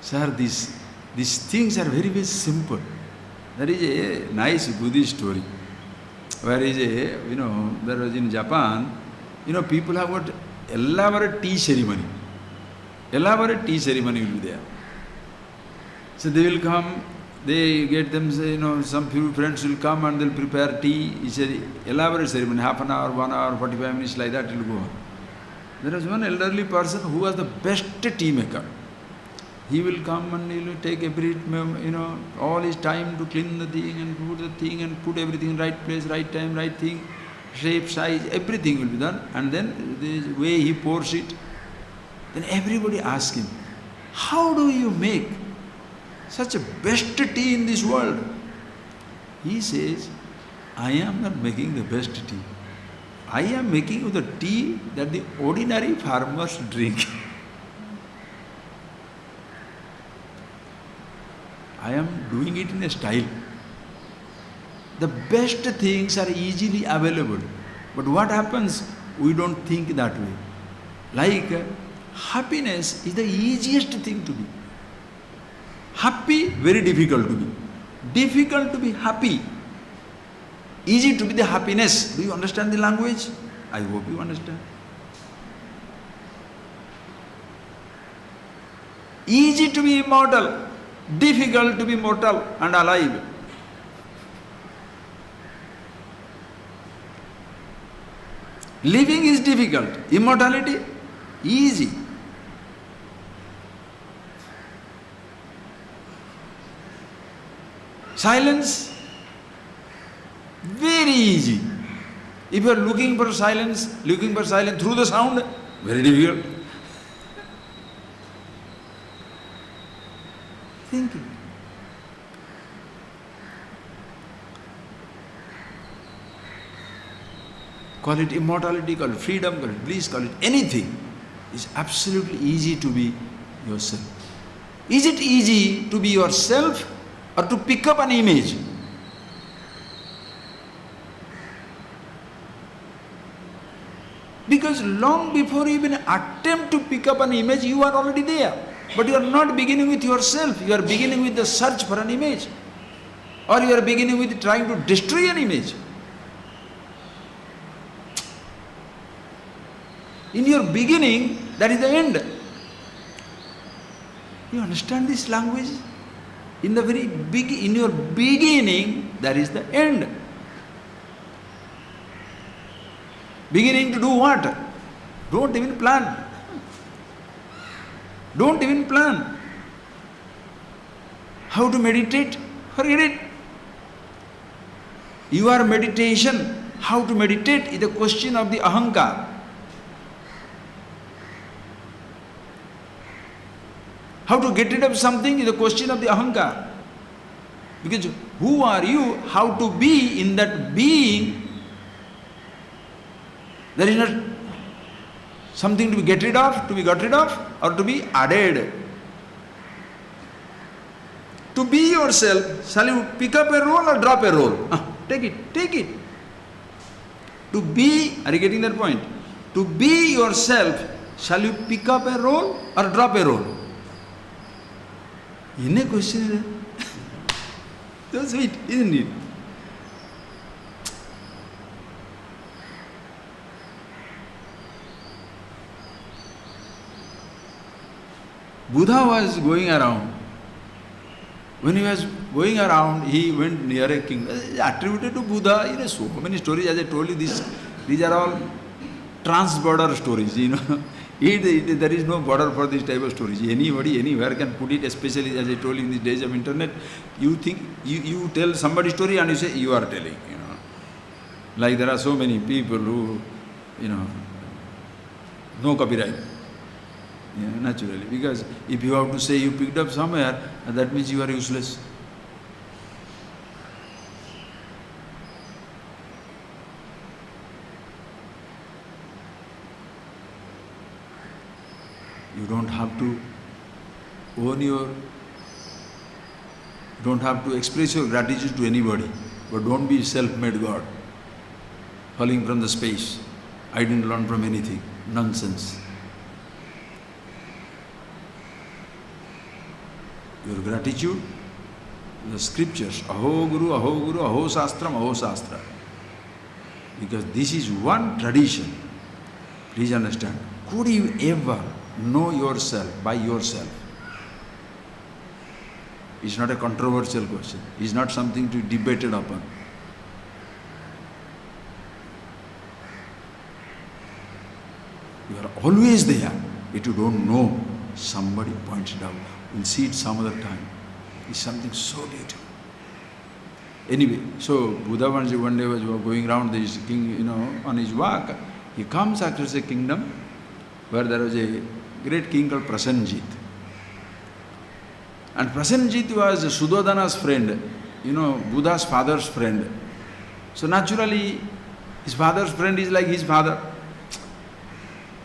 Sir, these things are very, very simple. There is a nice Buddhist story. Where is there was in Japan, people have got elaborate tea ceremony. Elaborate tea ceremony will be there. So they will come, they get them, some few friends will come and they'll prepare tea. It's an elaborate ceremony, half an hour, 1 hour, 45 minutes, like that it will go on. There was one elderly person who was the best tea maker. He will come and he will take all his time to clean the thing and put the thing and put everything in right place, right time, right thing, shape, size, everything will be done. And then the way he pours it, then everybody asks him, how do you make such a best tea in this world? He says, I am not making the best tea. I am making the tea that the ordinary farmers drink. I am doing it in a style. The best things are easily available. But what happens? We don't think that way. Like happiness is the easiest thing to be. Happy, very difficult to be. Difficult to be happy. Easy to be the happiness. Do you understand the language? I hope you understand. Easy to be immortal. Difficult to be mortal and alive. Living is difficult. Immortality, easy. Silence, very easy. If you are looking for silence through the sound, very difficult. Thinking. Call it immortality, call it freedom, call it bliss, call it anything. It's absolutely easy to be yourself. Is it easy to be yourself or to pick up an image? Because long before you even attempt to pick up an image, you are already there. But you are not beginning with yourself, you are beginning with the search for an image. Or you are beginning with trying to destroy an image. In your beginning, that is the end. You understand this language? In your beginning, that is the end. Beginning to do what? Don't even plan. Don't even plan. How to meditate? Forget it. Your meditation, how to meditate is a question of the ahankar. How to get rid of something is a question of the ahankar. Because who are you? How to be in that being? There is not something to be get rid of, to be got rid of, or to be added. To be yourself, shall you pick up a role or drop a role? Take it, take it. To be, are you getting that point? To be yourself, shall you pick up a role or drop a role? In a question, so sweet, isn't it? Buddha was going around. When he was going around, he went near a king. Attributed to Buddha, so many stories. As I told you, these are all trans-border stories, There is no border for this type of stories. Anybody, anywhere can put it, especially as I told you in these days of internet. You think, you tell somebody's story and you say, you are telling, Like there are so many people who, no copyright. Naturally. Because if you have to say you picked up somewhere, that means you are useless. You don't have to don't have to express your gratitude to anybody, but don't be self-made God, falling from the space. I didn't learn from anything. Nonsense. Your gratitude, the scriptures, Aho Guru, Aho Shastram, Aho Shastra. Because this is one tradition. Please understand. Could you ever know yourself by yourself? It's not a controversial question. It's not something to be debated upon. You are always there. If you don't know, somebody points it out. We'll see it some other time. It's something so beautiful. Anyway, so Buddha one day was going around this king, on his walk. He comes across a kingdom where there was a great king called Prasenjit. And Prasenjit was Suddhananda's friend, Buddha's father's friend. So naturally, his father's friend is like his father.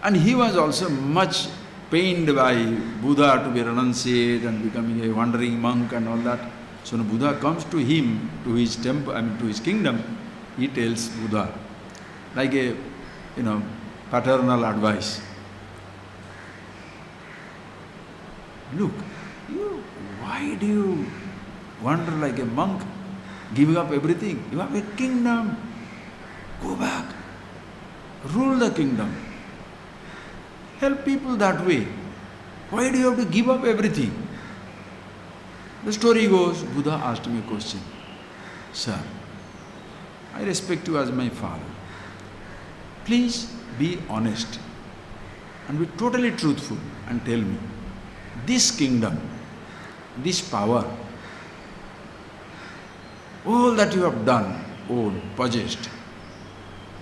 And he was also much pained by Buddha to be renunciate and becoming a wandering monk and all that. So when Buddha comes to him, to his temple, to his kingdom, he tells Buddha, like a, paternal advice. Look, why do you wander like a monk, giving up everything? You have a kingdom. Go back. Rule the kingdom. Help people that way. Why do you have to give up everything? The story goes, Buddha asked me a question. Sir, I respect you as my father. Please be honest and be totally truthful and tell me, this kingdom, this power, all that you have done, owned, possessed,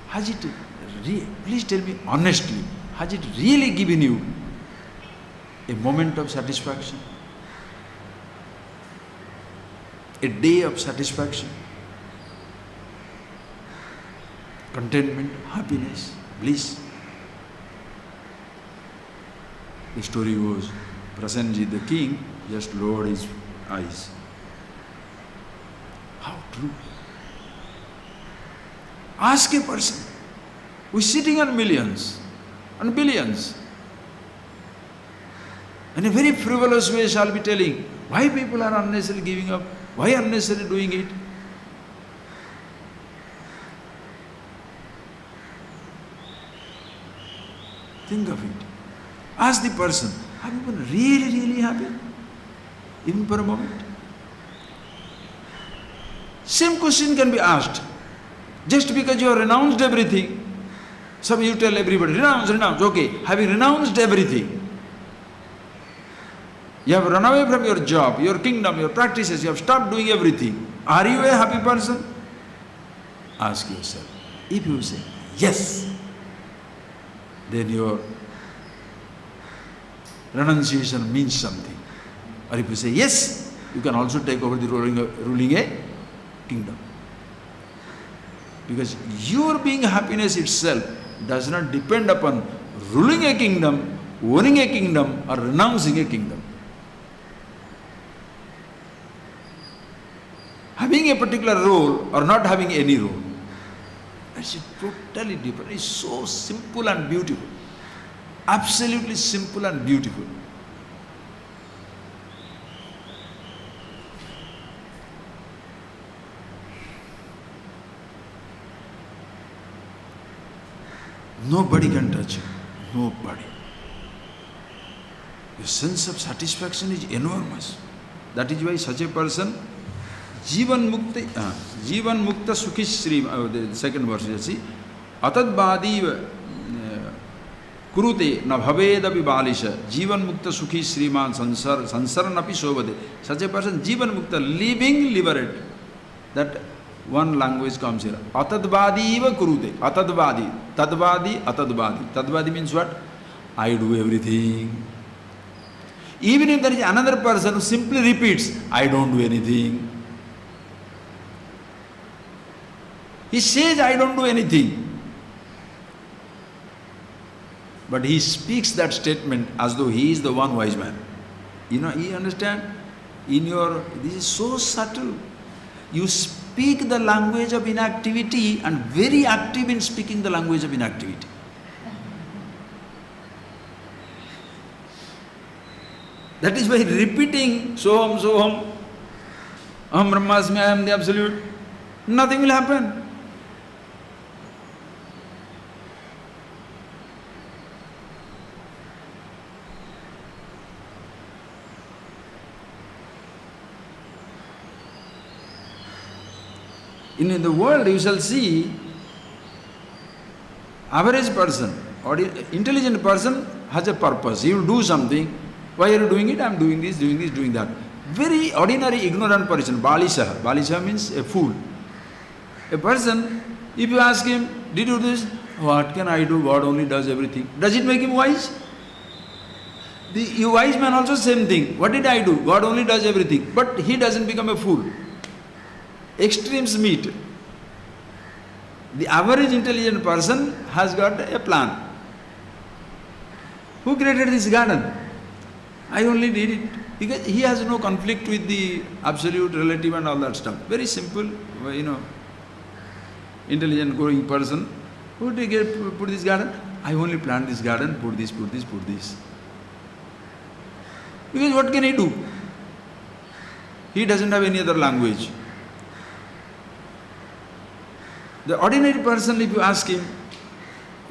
has it, please tell me honestly, has it really given you a moment of satisfaction? A day of satisfaction? Contentment, happiness, bliss? The story goes, Prasenji the king just lowered his eyes. How true? Ask a person who is sitting on millions and billions. In a very frivolous way shall be telling why people are unnecessarily giving up, why unnecessarily doing it. Think of it. Ask the person, have you been really, really happy? Even for a moment. Same question can be asked. Just because you have renounced everything, so you tell everybody, renounce, renounce. Okay, having renounced everything, you have run away from your job, your kingdom, your practices, you have stopped doing everything. Are you a happy person? Ask yourself. If you say yes, then your renunciation means something. Or if you say yes, you can also take over the ruling a kingdom. Because your being happiness itself does not depend upon ruling a kingdom, owning a kingdom, or renouncing a kingdom. Having a particular role or not having any role, that's totally different. It's so simple and beautiful. Absolutely simple and beautiful. Nobody can touch you. Nobody. Your sense of satisfaction is enormous. That is why such a person, Jivan Mukta Sukhi Sri, the second verse, you see, Atadvadi Kurute na bhavedapi balisha Jivan Mukta Sukhi Sriman Sansaranapi Sobade. Such a person, Jivan Mukta, living liberated. That one language comes here. Atadvadi eva kurute. Atadvadi. Tadvadi, atadvadi. Tadvadi means what? I do everything. Even if there is another person who simply repeats, I don't do anything. He says, I don't do anything. But he speaks that statement as though he is the one wise man. You understand? This is so subtle. You speak the language of inactivity and very active in speaking the language of inactivity. That is why repeating Soham, Soham, Aham Brahmasmi, I am the Absolute, nothing will happen. In the world you shall see average person or intelligent person has a purpose. He will do something. Why are you doing it? I am doing this, doing that. Very ordinary ignorant person, Balisha. Balisha means a fool. A person, if you ask him, did you do this? What can I do? God only does everything. Does it make him wise? The wise man also same thing. What did I do? God only does everything. But he doesn't become a fool. Extremes meet. The average intelligent person has got a plan. Who created this garden? I only did it. Because he has no conflict with the absolute, relative and all that stuff. Very simple, intelligent growing person. Who did put this garden? I only plant this garden, put this. Because what can he do? He doesn't have any other language. The ordinary person, if you ask him,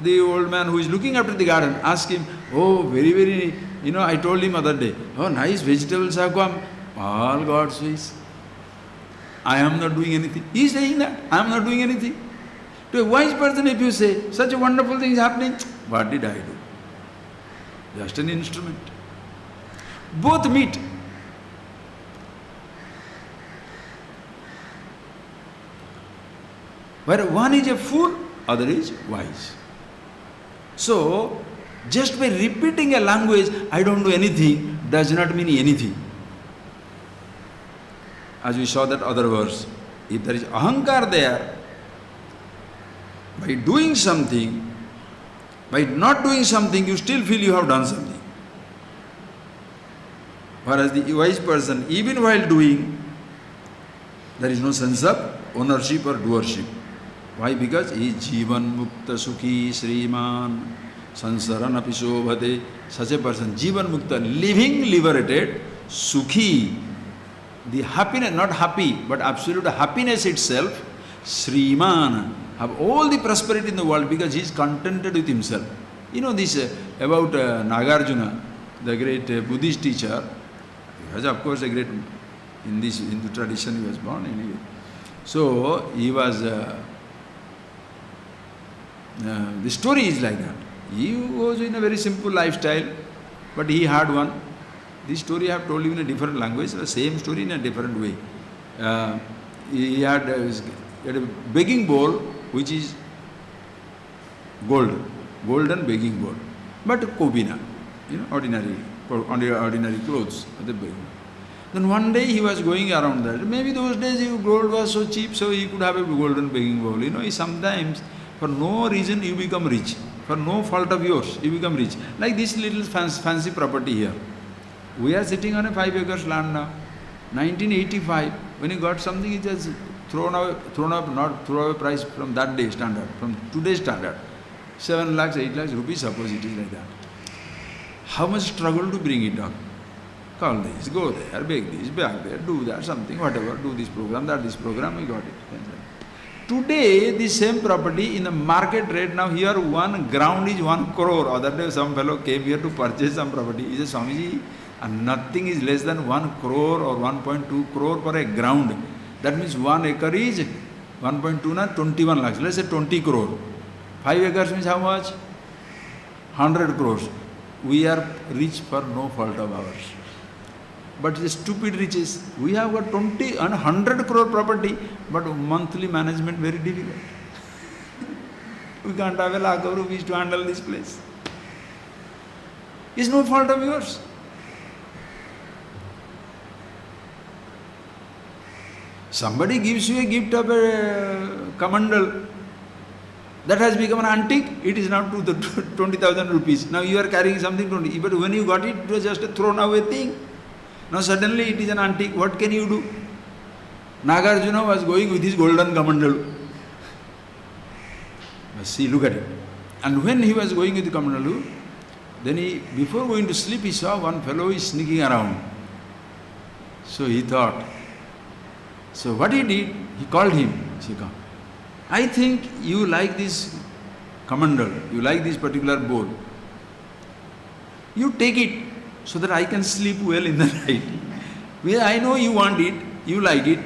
the old man who is looking after the garden, ask him, oh, very, very, I told him other day, oh, nice vegetables have come, all God's ways. I am not doing anything. He is saying that, I am not doing anything. To a wise person, if you say, such a wonderful thing is happening, what did I do? Just an instrument. Both meet. Where one is a fool, other is wise. So, just by repeating a language, I don't do anything, does not mean anything. As we saw that other verse, if there is ahankar there, by doing something, by not doing something, you still feel you have done something. Whereas the wise person, even while doing, there is no sense of ownership or doership. Why? Because he is Jivan Mukta Sukhi Sriman Sansaran Apisobhate. Such a person, Jivan Mukta, living liberated, Sukhi, the happiness, not happy, but absolute happiness itself, Sriman, have all the prosperity in the world because he is contented with himself. You know this about Nagarjuna, the great Buddhist teacher. He was of course a great, in this Hindu tradition he was born anyway. So he was, the story is like that. He was in a very simple lifestyle, but he had one. This story I have told you in a different language, the same story in a different way. He had a begging bowl which is golden begging bowl, but kobina, ordinary clothes. Then one day he was going around that. Maybe those days gold was so cheap, so he could have a golden begging bowl. Sometimes for no reason you become rich. For no fault of yours, you become rich. Like this little fancy property here. We are sitting on a 5 acres land now. 1985, when you got something, it has thrown up, not throw away price from that day standard, from today's standard. 7 lakhs, 8 lakhs rupees, suppose it is like that. How much struggle to bring it down? Call this, go there, beg this, beg there, do that, something, whatever, do this program, we got it. Today, the same property in the market rate, now here one ground is 1 crore. Other day some fellow came here to purchase some property. He said, Swamiji, and nothing is less than 1 crore or 1.2 crore for a ground. That means 1 acre is 1.2 na 21 lakhs. Let's say 20 crore. 5 acres means how much? 100 crores. We are rich for no fault of ours. But the stupid riches, we have got 20 and 100 crore property, but monthly management very difficult. We can't have a lakh of rupees to handle this place. It's no fault of yours. Somebody gives you a gift of a kamandal that has become an antique, it is now to the 20,000 rupees. Now you are carrying something 20, but when you got it, it was just a thrown away thing. Now suddenly it is an antique, what can you do? Nagarjuna was going with his golden kamandalu. See, look at it. And when he was going with the kamandalu, then before going to sleep, he saw one fellow is sneaking around. So he thought. So what he did, he called him. He said, I think you like this kamandal, you like this particular bowl. You take it, so that I can sleep well in the night. Well, I know you want it, you like it,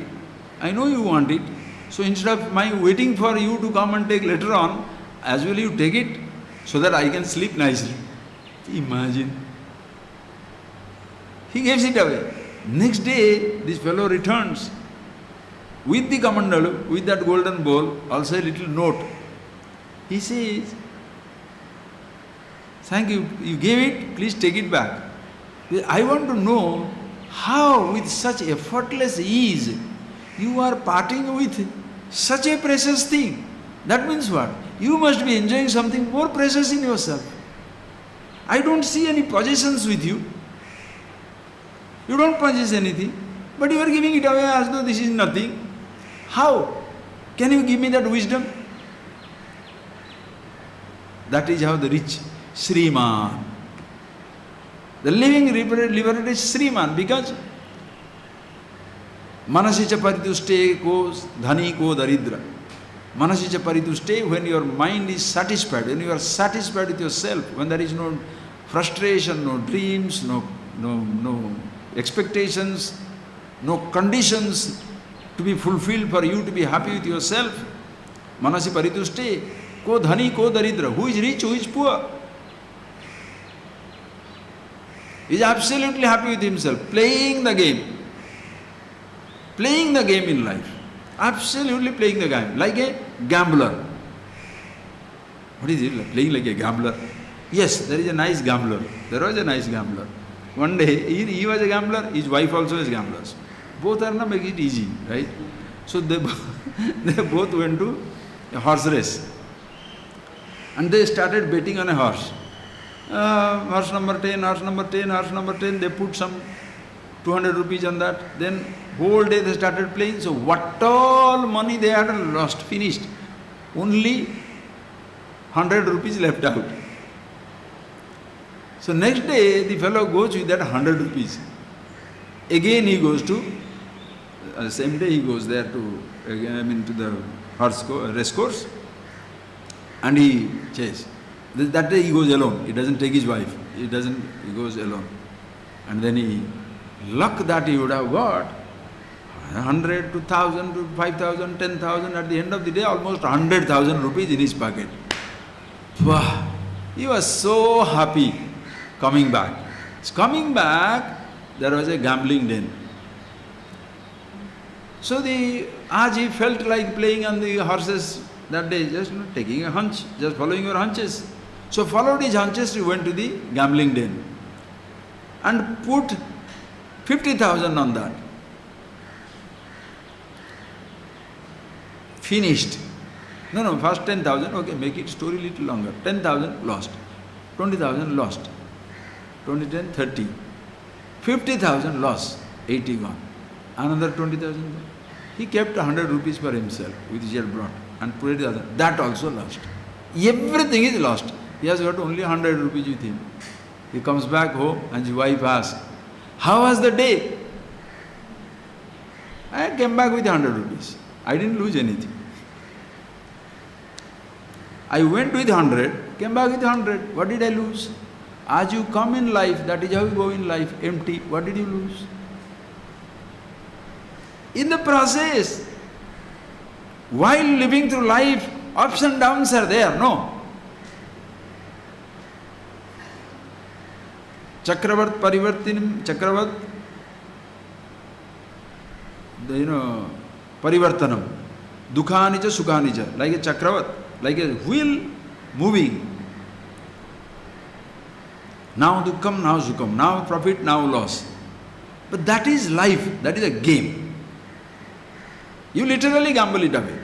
I know you want it, so instead of my waiting for you to come and take later on, as well you take it, so that I can sleep nicely. Imagine. He gives it away. Next day, this fellow returns with the kamandalu, with that golden bowl, also a little note. He says, thank you, you gave it, please take it back. I want to know how with such effortless ease you are parting with such a precious thing. That means what? You must be enjoying something more precious in yourself. I don't see any possessions with you. You don't possess anything, but you are giving it away as though this is nothing. How? Can you give me that wisdom? That is how the rich Sriman, the living liberated is Sriman, because Manasicha parituste ko dhani ko daridra. Manasicha parituste, when your mind is satisfied, when you are satisfied with yourself, when there is no frustration, no dreams, no expectations, no conditions to be fulfilled for you to be happy with yourself, Manasi paritushti. Ko dhani, ko daridra. Who is rich, who is poor? He is absolutely happy with himself, playing the game. Playing the game in life. Absolutely playing the game. Like a gambler. What is it? Playing like a gambler? Yes, there is a nice gambler. There was a nice gambler. One day, he was a gambler, his wife also is gamblers. Both are not making it easy, right? So they both went to a horse race. And they started betting on a horse. Horse number 10, horse number 10, horse number 10. They put some 200 rupees on that. Then whole day they started playing. So what all money they had lost, finished. Only 100 rupees left out. So next day the fellow goes with that 100 rupees. Again he goes to, same day he goes there to, to the race course. And he chases. That day he goes alone. He doesn't take his wife. He goes alone. And then luck that he would have got 100 to 1,000 to 5,000, 10,000. At the end of the day, almost 100,000 rupees in his pocket. Wow! He was so happy coming back. Coming back, there was a gambling den. So as he felt like playing on the horses that day, just taking a hunch, just following your hunches. So followed his hunches, he went to the gambling den and put 50,000 on that. Finished. No, first 10,000, okay, make it story little longer. 10,000 lost. 20,000 lost. 20, 10, 30. 50,000 lost. 80 gone. Another 20,000. He kept 100 rupees for himself, which he had brought, and put it other. That also lost. Everything is lost. He has got only 100 rupees with him. He comes back home and his wife asks, "How was the day?" I came back with 100 rupees. I didn't lose anything. I went with 100, came back with 100. What did I lose? As you come in life, that is how you go in life, empty. What did you lose? In the process, while living through life, ups and downs are there, no? Chakravat parivartinim, Chakravat, parivartanam, dukhanija, sukhanija, like a Chakravat, like a wheel moving. Now dukkam, now sukham, now profit, now loss. But that is life, that is a game. You literally gamble it away.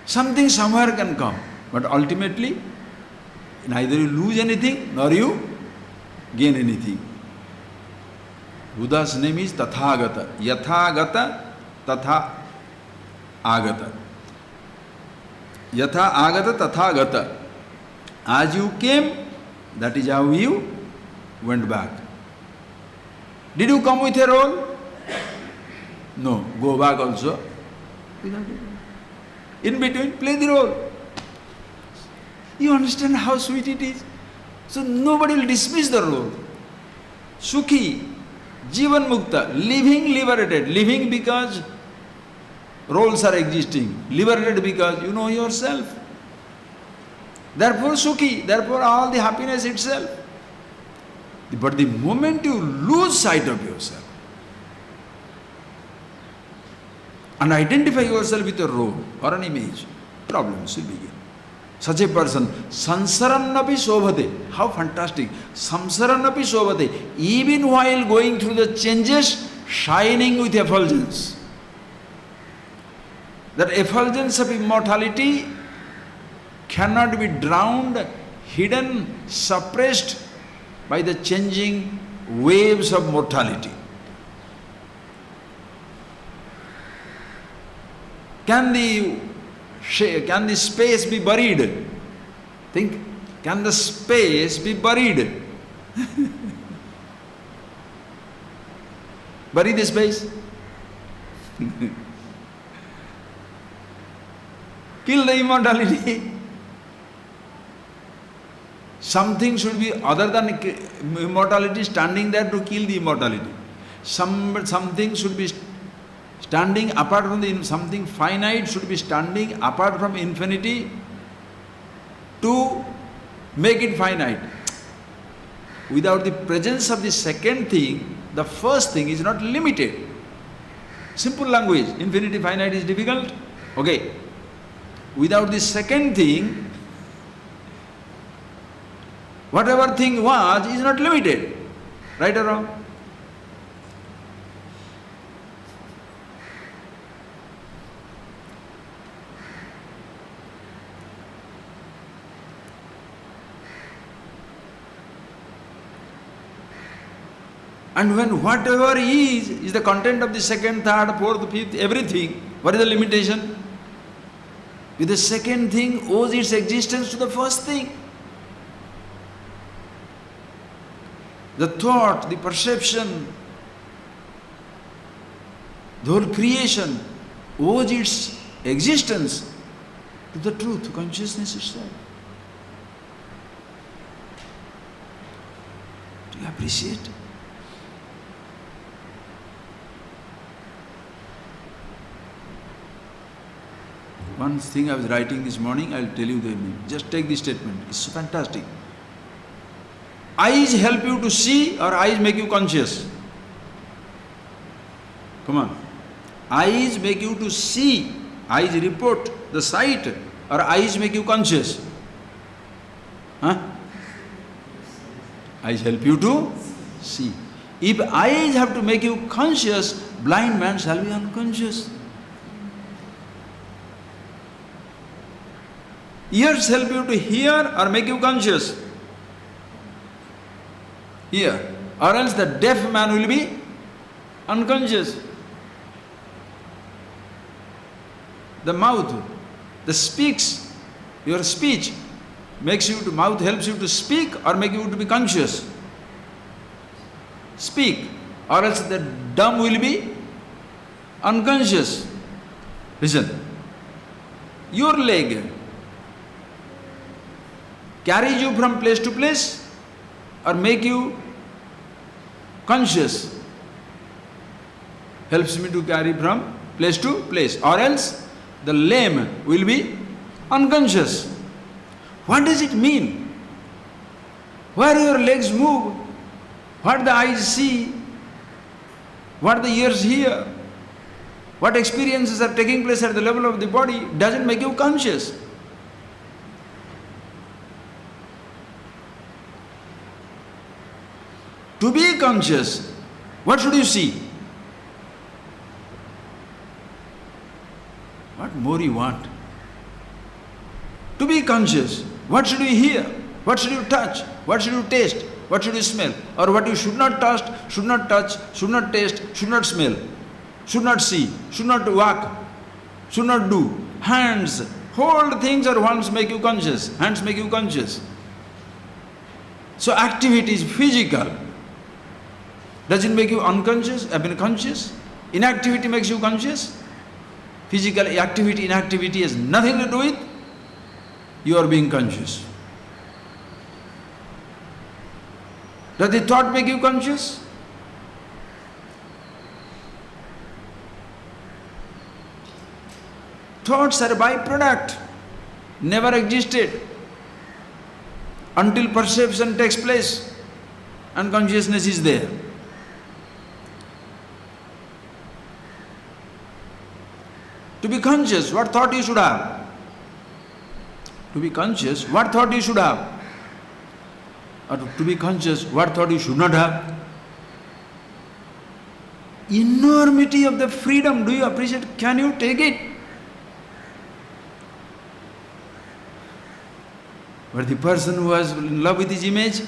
Something somewhere can come, but ultimately, neither you lose anything, nor you gain anything. Buddha's name is Tathagata. Yathagata, Tatha Agata. Yatha Agata, Tathagata. As you came, that is how you went back. Did you come with a role? No. Go back also. In between, play the role. You understand how sweet it is? So nobody will dismiss the role. Sukhi, Jivan Mukta, living liberated. Living because roles are existing. Liberated because you know yourself. Therefore Sukhi, therefore all the happiness itself. But the moment you lose sight of yourself and identify yourself with a role or an image, problems will begin. Such a person, sansarannapi sobhate. How fantastic. Samsarannapi sobhate. Even while going through the changes, shining with effulgence. That effulgence of immortality cannot be drowned, hidden, suppressed by the changing waves of mortality. Can the space be buried? Think, can the space be buried? Bury the space? Kill the immortality. Something should be other than immortality standing there to kill the immortality. Something should be Standing apart from something finite should be standing apart from infinity to make it finite. Without the presence of the second thing, the first thing is not limited. Simple language. Infinity, finite is difficult. Okay. Without the second thing, whatever thing was is not limited. Right or wrong? And when whatever is the content of the second, third, fourth, fifth, everything, what is the limitation? If the second thing owes its existence to the first thing. The thought, the perception, the whole creation owes its existence to the truth, to consciousness itself. Do you appreciate? One thing I was writing this morning, I'll tell you the name. Just take this statement. It's fantastic. Eyes help you to see or eyes make you conscious? Come on. Eyes make you to see. Eyes report the sight or eyes make you conscious? Huh? Eyes help you to see. If eyes have to make you conscious, blind man shall be unconscious. Ears help you to hear or make you conscious? Hear. Or else the deaf man will be unconscious. The mouth, the speaks, your speech makes you to, mouth helps you to speak or make you to be conscious? Speak. Or else the dumb will be unconscious. Listen. Your leg carries you from place to place or make you conscious? Helps me to carry from place to place. Or else the lame will be unconscious. What does it mean? Where your legs move, what the eyes see, what the ears hear, what experiences are taking place at the level of the body doesn't make you conscious. To be conscious, what should you see? What more you want? To be conscious, what should you hear? What should you touch? What should you taste? What should you smell? Or what you should not touch, should not taste, should not smell, should not see, should not walk, should not do. Hands, whole things are ones make you conscious. Hands make you conscious. So activity is physical. Does it make you unconscious? Conscious? Inactivity makes you conscious? Physical activity, inactivity has nothing to do with you are being conscious. Does the thought make you conscious? Thoughts are a byproduct, never existed until perception takes place and consciousness is there. To be conscious, what thought you should have? To be conscious, what thought you should have? Or to be conscious, what thought you should not have? Enormity of the freedom, do you appreciate? Can you take it? But the person who was in love with his image,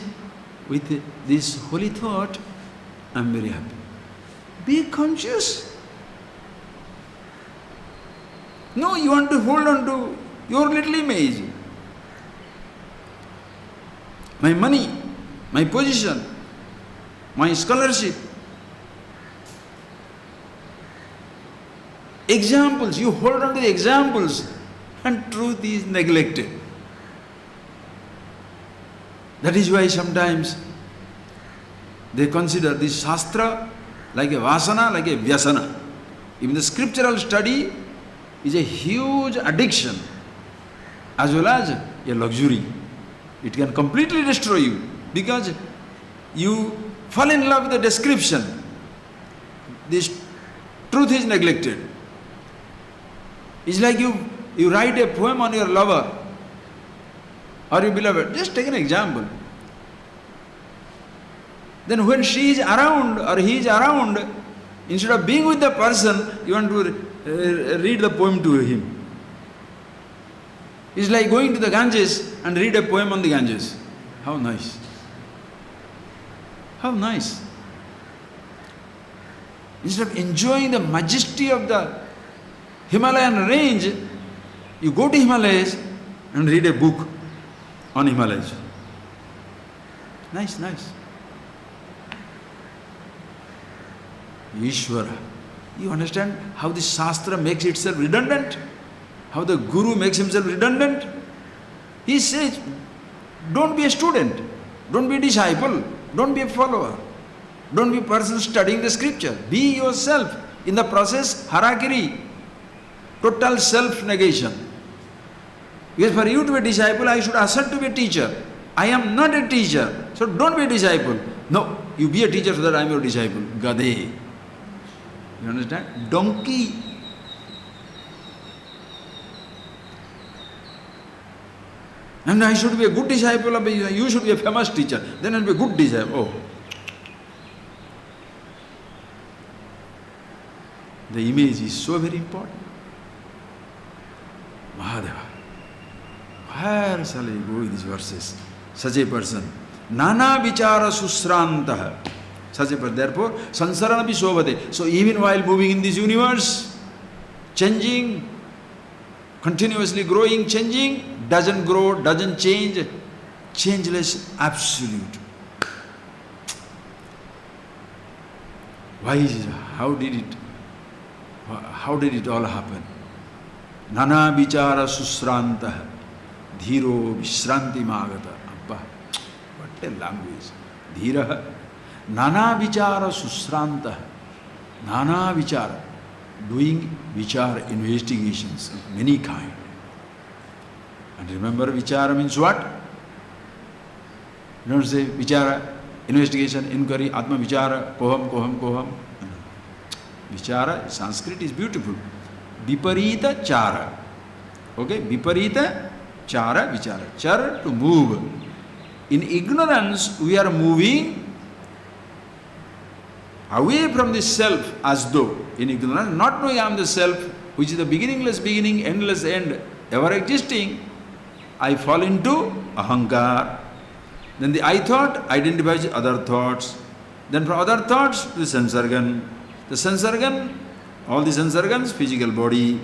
with this holy thought, I am very happy. Be conscious. No, you want to hold on to your little image. My money, my position, my scholarship. Examples, you hold on to the examples and truth is neglected. That is why sometimes they consider this shastra like a vasana, like a vyasana. Even the scriptural study is a huge addiction as well as a luxury. It can completely destroy you because you fall in love with the description. This truth is neglected. It's like you write a poem on your lover or your beloved. Just take an example. Then when she is around or he is around, instead of being with the person, you want to read the poem to him. It's like going to the Ganges and read a poem on the Ganges. How nice. How nice. Instead of enjoying the majesty of the Himalayan range, you go to Himalayas and read a book on Himalayas. Nice, nice. Ishvara. You understand how the Shastra makes itself redundant? How the Guru makes himself redundant? He says, don't be a student, don't be a disciple, don't be a follower, don't be a person studying the scripture. Be yourself. In the process, harakiri, total self-negation. Because for you to be a disciple, I should assert to be a teacher. I am not a teacher, so don't be a disciple. No, you be a teacher so that I am your disciple. Gade. You understand? Donkey. And I should be a good disciple of you. You should be a famous teacher. Then I'll be a good disciple. Oh. The image is so very important. Mahadeva. Where shall I go with these verses? Such a person. Nana vichara susrantah. Such a person. Therefore, sansarana visovade. So even while moving in this universe, changing, continuously growing, changing, doesn't grow, doesn't change, changeless, absolute. Why is it? How did it all happen? Nana vichara susrantah, dhiro vishranti magata. Abba, what a language. Dhira, nana vichara susrantah, nana vichara, doing vichara, investigations of many kind. And remember, vichara means what? You don't say vichara, investigation, inquiry, atma vichara, koham, koham, koham. Vichara, Sanskrit is beautiful. Viparita chara. Okay, viparita chara, vichara. Chara, to move. In ignorance, we are moving away from the self as though. In ignorance, not knowing I am the self, which is the beginningless beginning, endless end, ever existing, I fall into ahankar. Then the I thought identifies other thoughts. Then from other thoughts to the sense organ. The sense organ, all the sense organs, physical body.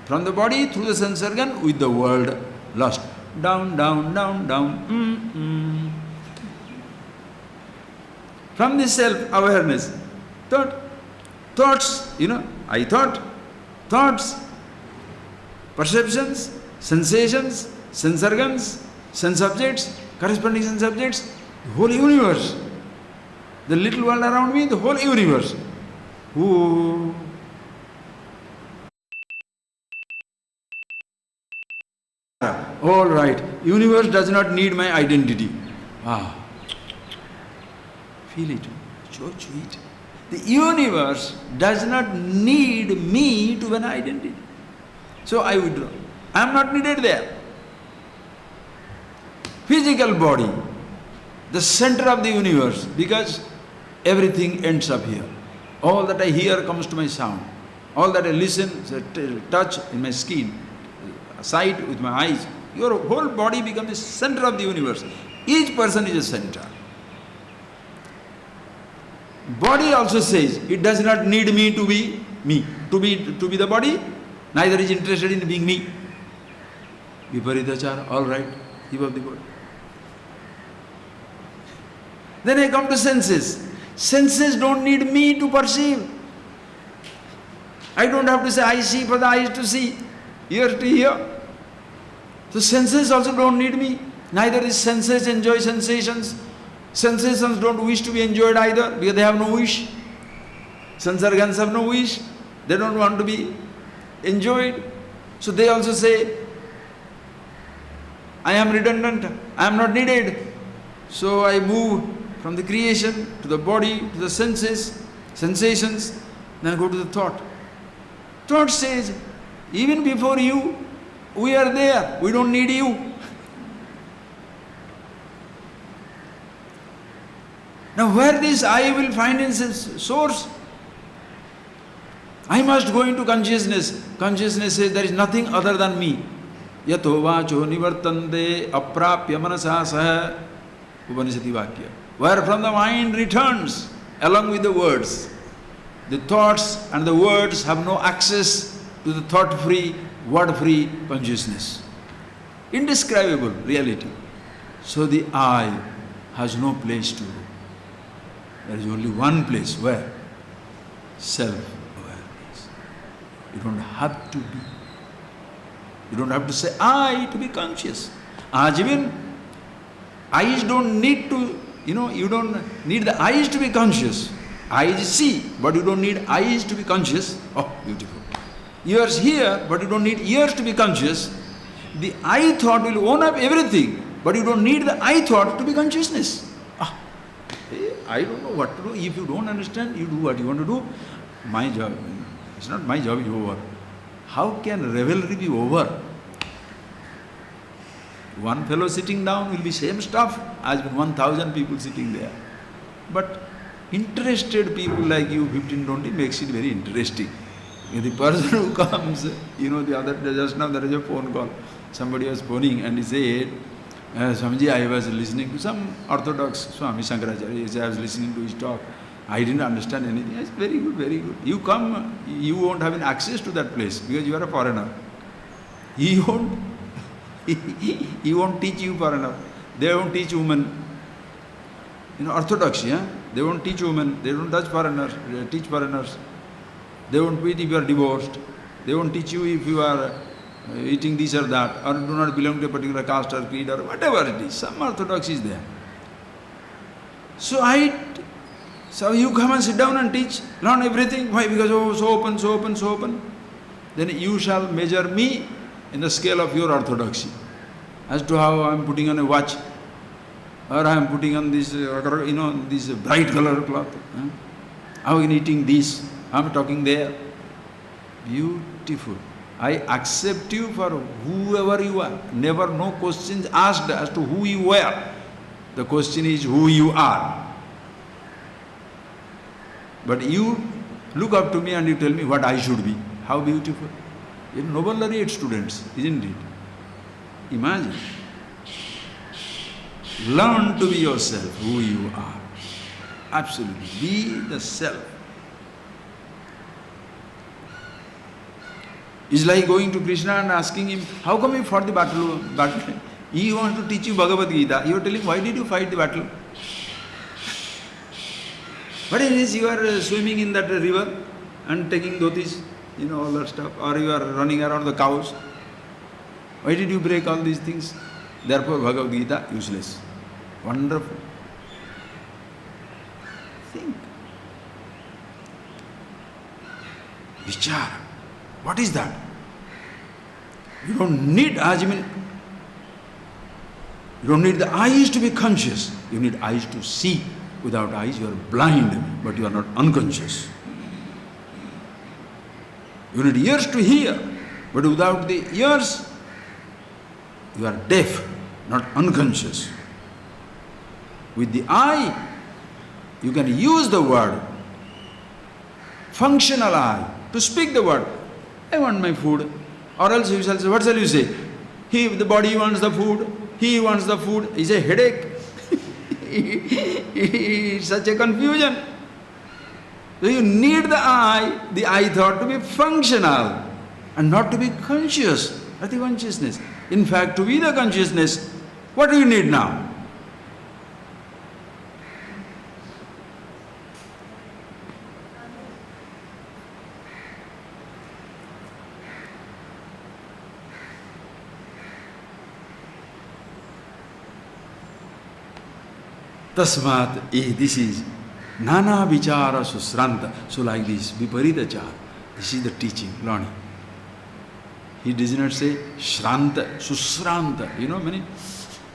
From the body through the sense organ with the world lost. Down, down, down, down. From the self-awareness, thoughts, I thought, thoughts, perceptions, sensations, sense organs, sense objects, corresponding sense objects, the whole universe. The little world around me, the whole universe. Ooh. All right, universe does not need my identity. Feel it, so sweet. The universe does not need me to an identity. So I withdraw. I am not needed there. Physical body, the center of the universe, because everything ends up here. All that I hear comes to my sound. All that I listen, touch in my skin, sight with my eyes. Your whole body becomes the center of the universe. Each person is a center. Body also says, it does not need me to be me. To be the body, neither is interested in being me. Viparitachara, all right, give up the body. Then I come to senses. Senses don't need me to perceive. I don't have to say, I see for the eyes to see, ear to hear. So senses also don't need me. Neither is senses enjoy sensations. Sensations don't wish to be enjoyed either because they have no wish. Sense organs have no wish. They don't want to be enjoyed. So they also say, I am redundant, I am not needed. So I move from the creation to the body, to the senses, sensations, then I go to the thought. Thought says, even before you, we are there, we don't need you. Now where this I will find its source? I must go into consciousness. Consciousness says there is nothing other than me. Yato vacho nivartande aprapya manasa saha Upanishadi Vakya. Where from the mind returns along with the words. The thoughts and the words have no access to the thought-free, word-free consciousness. Indescribable reality. So the I has no place to go. There is only one place. Where? Self-awareness. You don't have to be. You don't have to say I to be conscious. Even eyes don't need to, you don't need the eyes to be conscious. Eyes see, but you don't need eyes to be conscious. Oh, beautiful. Ears hear, but you don't need ears to be conscious. The I thought will own up everything, but you don't need the I thought to be consciousness. I don't know what to do. If you don't understand, you do what you want to do. My job, it's not my job, is over. How can revelry be over? One fellow sitting down will be same stuff as 1,000 people sitting there. But interested people like you, 15, 20, makes it very interesting. The person who comes, the other day, just now there is a phone call. Somebody was phoning and he said, Swamiji, I was listening to some orthodox Swami Shankaracharya. He said, I was listening to his talk. I didn't understand anything. I said, very good, very good. You come, you won't have any access to that place because you are a foreigner. He won't teach you foreigner. They won't teach women. Orthodoxy, they won't teach women. They don't touch foreigners, they teach foreigners. They won't teach if you are divorced. They won't teach you if you are eating this or that, or do not belong to a particular caste or creed or whatever it is. Some orthodoxy is there. So you come and sit down and teach, learn everything. Why? Because so open, so open, so open. Then you shall measure me in the scale of your orthodoxy. As to how I am putting on a watch, or I am putting on this, this bright color cloth. How I am eating this, I am talking there. Beautiful. I accept you for whoever you are. Never no questions asked as to who you were. The question is who you are. But you look up to me and you tell me what I should be. How beautiful. You're noble laureate students, isn't it? Imagine. Learn to be yourself, who you are. Absolutely. Be the self. It's like going to Krishna and asking him, how come you fought the battle? He wants to teach you Bhagavad Gita. You are telling, why did you fight the battle? What is you are swimming in that river and taking dhotis, all that stuff, or you are running around the cows. Why did you break all these things? Therefore Bhagavad Gita, useless. Wonderful. Think. Vichara. What is that? You don't need you don't need the eyes to be conscious. You need eyes to see. Without eyes you are blind, but you are not unconscious. You need ears to hear, but without the ears you are deaf, not unconscious. With the eye you can use the word, functional eye, to speak the word. I want my food. Or else you shall say, what shall you say? The body wants the food, he wants the food. It's a headache. It's such a confusion. So you need the I thought to be functional and not to be conscious. Not the consciousness. In fact, to be the consciousness, what do you need now? Tasmat, this is Nana Vichara Susranta. So like this, Viparita Chara. This is the teaching, learning. He does not say Shranta, Sushranta. Many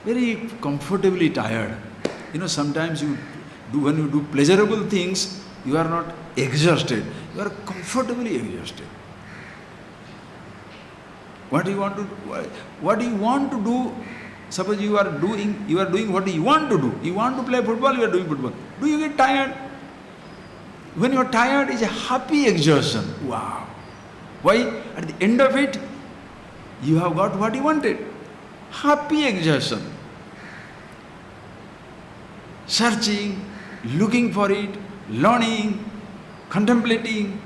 very comfortably tired. Sometimes when you do pleasurable things, you are not exhausted. You are comfortably exhausted. What do you want to do? Suppose you are doing what you want to do. You want to play football, you are doing football. Do you get tired? When you are tired, it's a happy exhaustion. Wow. Why? At the end of it, you have got what you wanted. Happy exhaustion. Searching, looking for it, learning, contemplating,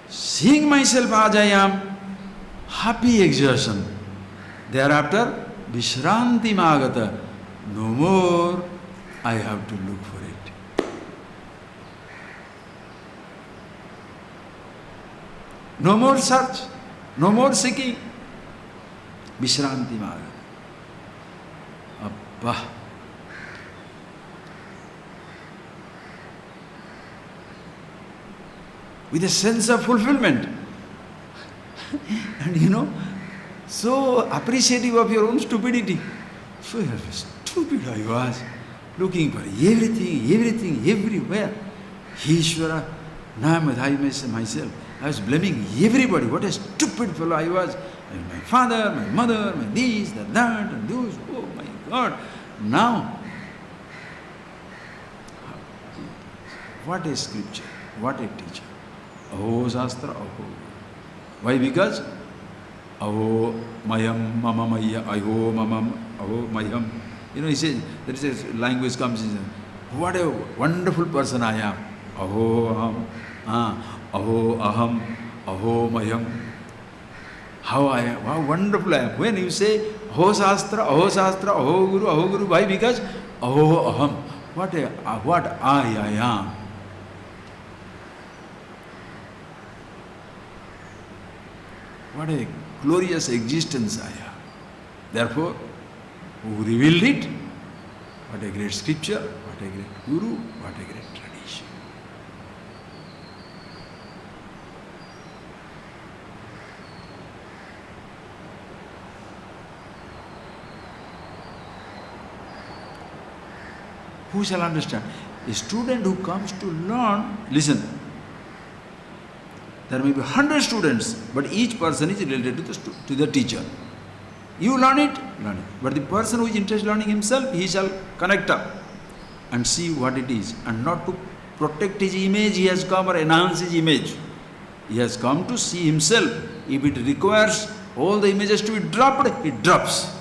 seeing myself as I am. Happy exhaustion. Thereafter, Vishranti Magata. No more I have to look for it. No more search, no more seeking. Vishranti Magata. Abba. With a sense of fulfillment. And so appreciative of your own stupidity. So stupid I was, looking for everything, everywhere. Ishvara, myself. I was blaming everybody. What a stupid fellow I was. And my father, my mother, my this, that, and those. Oh my God. Now, what a scripture, what a teacher. Aho Shastra, aho. Why? Because aho mayam mama maya, aho mamam, aho mayam. He says, there is a language comes in, what a wonderful person I am. Aho aham, aho aham, aho mayam. How I am, how wonderful I am. When you say aho Shastra, aho Guru, why? Because aho aham, what I am. What a glorious existence I have. Therefore, who revealed it? What a great scripture, what a great Guru, what a great tradition. Who shall understand? A student who comes to learn, listen, there may be 100 students, but each person is related to the teacher. You learn it. But the person who is interested in learning himself, he shall connect up and see what it is. And not to protect his image, he has come, or enhance his image. He has come to see himself. If it requires all the images to be dropped, it drops.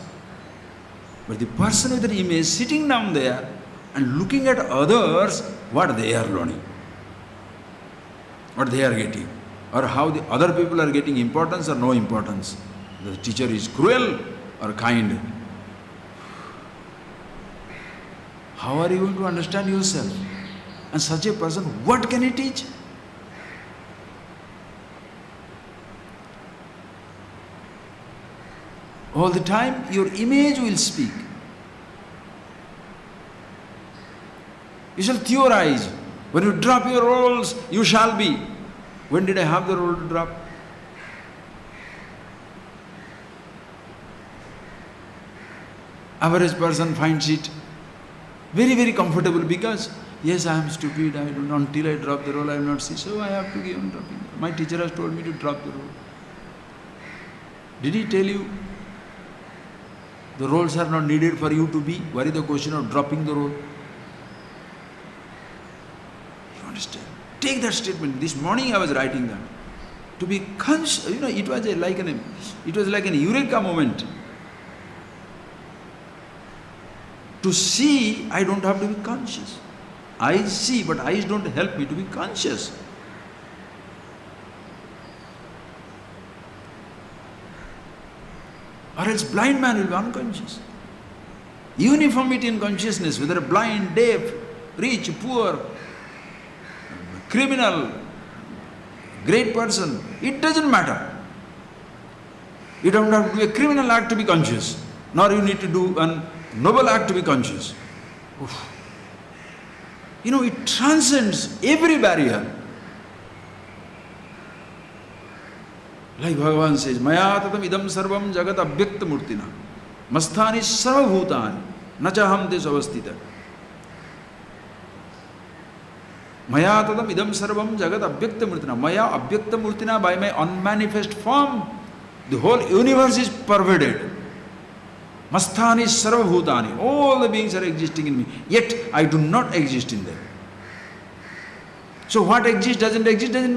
But the person with the image sitting down there and looking at others, what they are learning, what they are getting, or how the other people are getting importance or no importance. The teacher is cruel or kind. How are you going to understand yourself? And such a person, what can he teach? All the time, your image will speak. You shall theorize. When you drop your roles, you shall be. When did I have the role to drop? Average person finds it very, very comfortable because, yes, I am stupid, until I drop the role, I will not see, so I have to keep on dropping. My teacher has told me to drop the role. Did he tell you the roles are not needed for you to be? What is the question of dropping the role? You understand? Take that statement. This morning I was writing that. To be conscious, it was like an eureka moment. To see, I don't have to be conscious. I see, but eyes don't help me to be conscious. Or else blind man will be unconscious. Uniformity in consciousness, whether blind, deaf, rich, poor, criminal, great person, it doesn't matter. You don't have to do a criminal act to be conscious, nor you need to do a noble act to be conscious. Oof. It transcends every barrier. Like Bhagavan says, Maya tatam idam sarvam jagat abhyakta murtina. Masthani sarvabhutani. Nachaham te savastita. Maya tatam idam sarvam jagat abhyakta murtina. Maya abhyakta murtina, by my unmanifest form, the whole universe is pervaded. Masthani sarvabhutani. All the beings are existing in me. Yet I do not exist in them. So what exists, doesn't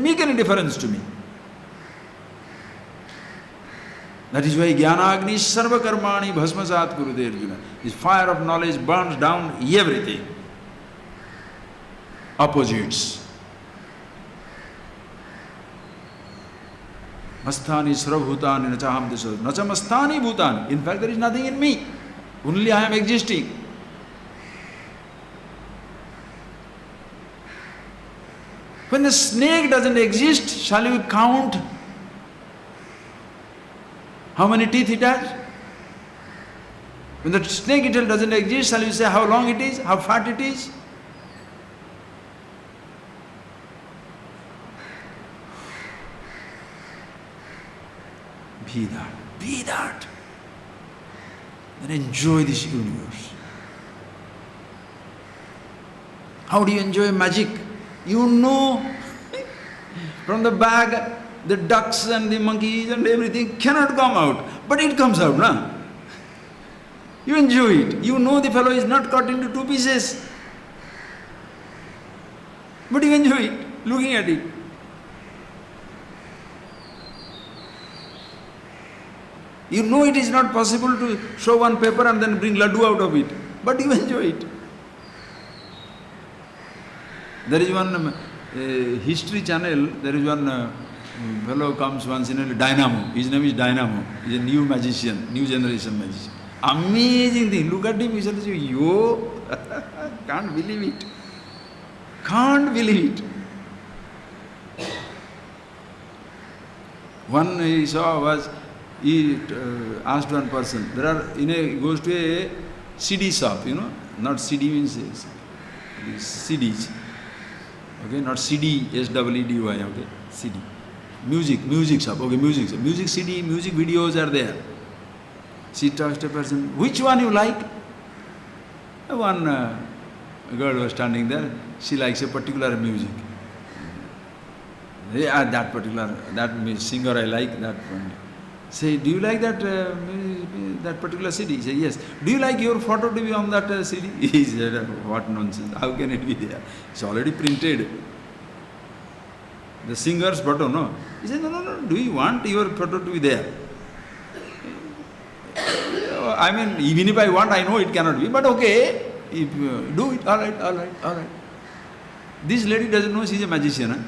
make any difference to me. That is why Jnana-agni sarva karmani bhasmasat kurute Arjuna. This fire of knowledge burns down everything. Opposites. Masthani sarvabhutani nachaham desha. Nacha masthani bhutani. In fact, there is nothing in me. Only I am existing. When the snake doesn't exist, shall you count how many teeth it has? When the snake itself doesn't exist, shall you say how long it is, how fat it is? Be that, be that. Then enjoy this universe. How do you enjoy magic? You know from the bag, the ducks and the monkeys and everything cannot come out. But it comes out, no? You enjoy it. You know the fellow is not cut into two pieces. But you enjoy it, looking at it. You know it is not possible to show one paper and then bring laddu out of it. But you enjoy it. There is one history channel, there is one fellow comes once in a Dynamo. His name is Dynamo. He is a new magician, new generation magician. Amazing thing. Look at him, he says, yo, can't believe it. Can't believe it. One he saw was, he asked one person, there are, he goes to a CD shop, not CD means CDs. Okay, not CD, SWDY, okay, CD. Music shop, okay, music shop. Music CD, music videos are there. She asked a person, which one you like? One girl was standing there, she likes a particular music. That singer I like, that one. Say, do you like that particular CD? He said, yes. Do you like your photo to be on that CD? He said, what nonsense, how can it be there? It's already printed. The singer's photo, no? He said, no, do you want your photo to be there? I mean, even if I want, I know it cannot be, but okay, if you do it, all right. This lady doesn't know she's a magician. Huh?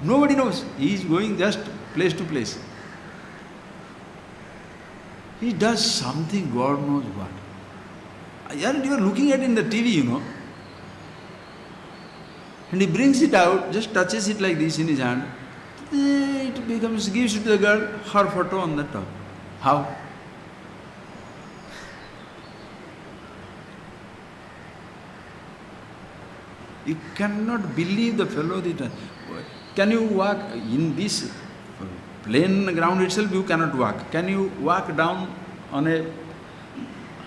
Nobody knows. He is going just place to place. He does something, God knows what. And you are looking at it in the TV, And he brings it out, just touches it like this in his hand. It gives it to the girl, her photo on the top. How? You cannot believe the fellow that. Can you walk in this plain ground itself? You cannot walk. Can you walk down on a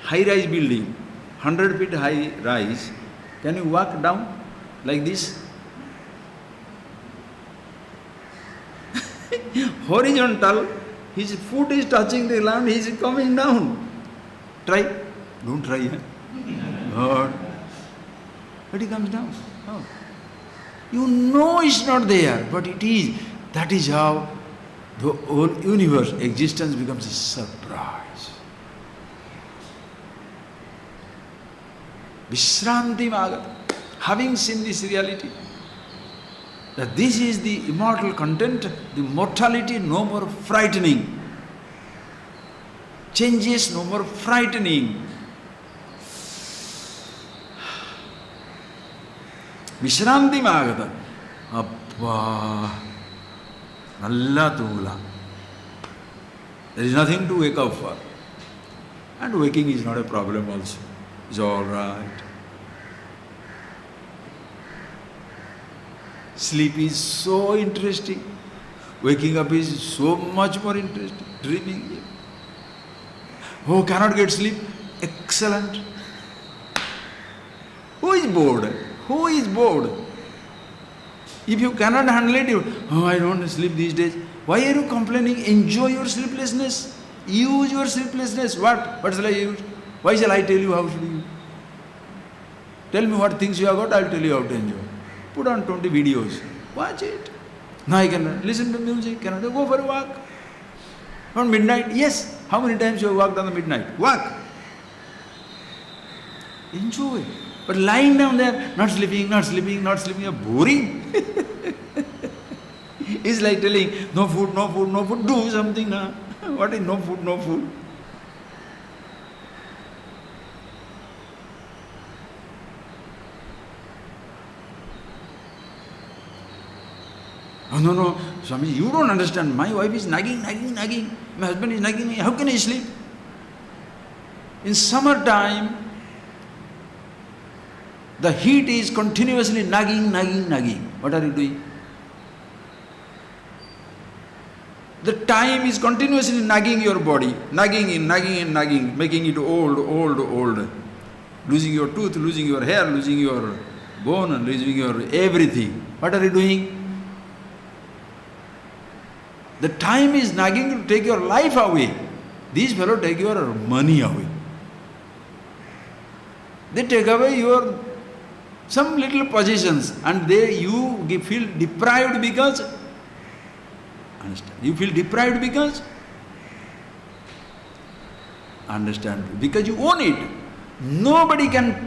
high-rise building, 100 feet high rise? Can you walk down like this? Horizontal, his foot is touching the ground, he is coming down. Try. Don't try, eh? God. But he comes down. Oh. You know it's not there, but it is. That is how the whole universe, existence becomes a surprise. Vishranti Magata. Having seen this reality, that this is the immortal content, the mortality no more frightening. Changes no more frightening. Vishranti Magata. Abba. Nalla Tula. There is nothing to wake up for. And waking is not a problem also. It's all right. Sleep is so interesting. Waking up is so much more interesting. Dreaming. Oh, cannot get sleep? Excellent. Who is bored? Who is bored? If you cannot handle it, oh, I don't sleep these days. Why are you complaining? Enjoy your sleeplessness. Use your sleeplessness. What? What shall I use? Why shall I tell you how should you use? Tell me what things you have got, I'll tell you how to enjoy. Put on 20 videos. Watch it. Now I can listen to music. Can I go for a walk? On midnight? Yes. How many times you have walked on the midnight? Walk. Enjoy. But lying down there, not sleeping, boring. It's like telling, no food, no food, no food, do something now. What is no food, no food? Oh, no, Swami, you don't understand. My wife is nagging. My husband is nagging me. How can I sleep? In summertime, the heat is continuously nagging. What are you doing? The time is continuously nagging your body, nagging, making it old. Losing your tooth, losing your hair, losing your bone, and losing your everything. What are you doing? The time is nagging to take your life away. These fellows take your money away. They take away your some little possessions, and you feel deprived because, understand, you feel deprived because, understand, because you own it. Nobody can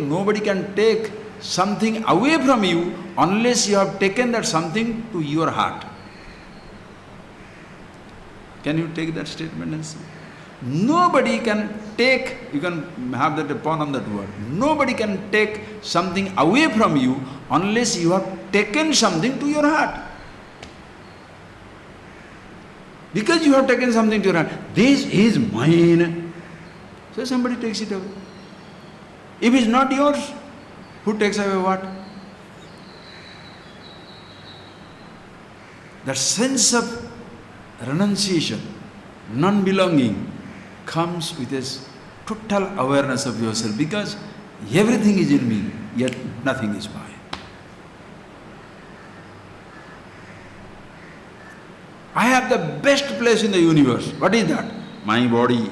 nobody can take something away from you unless you have taken that something to your heart. Can you take that statement and see? Nobody can take, you can have that upon on that word. Nobody can take something away from you unless you have taken something to your heart. Because you have taken something to your heart, this is mine. So somebody takes it away. If it's not yours, who takes away what? That sense of renunciation, non-belonging, comes with a total awareness of yourself, because everything is in me, yet nothing is mine. I have the best place in the universe. What is that? My body.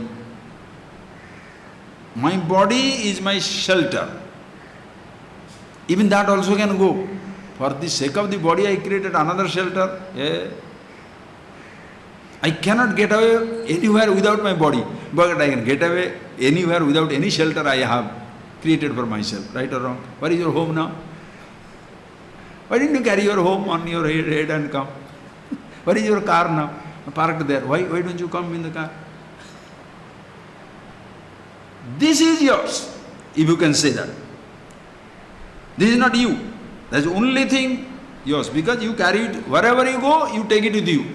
My body is my shelter. Even that also can go. For the sake of the body, I created another shelter. Yeah. I cannot get away anywhere without my body, but I can get away anywhere without any shelter I have created for myself. Right or wrong? Where is your home now? Why didn't you carry your home on your head and come? Where is your car now? Parked there. Why don't you come in the car? This is yours, if you can say that. This is not you. That's the only thing yours, because you carry it wherever you go, you take it with you.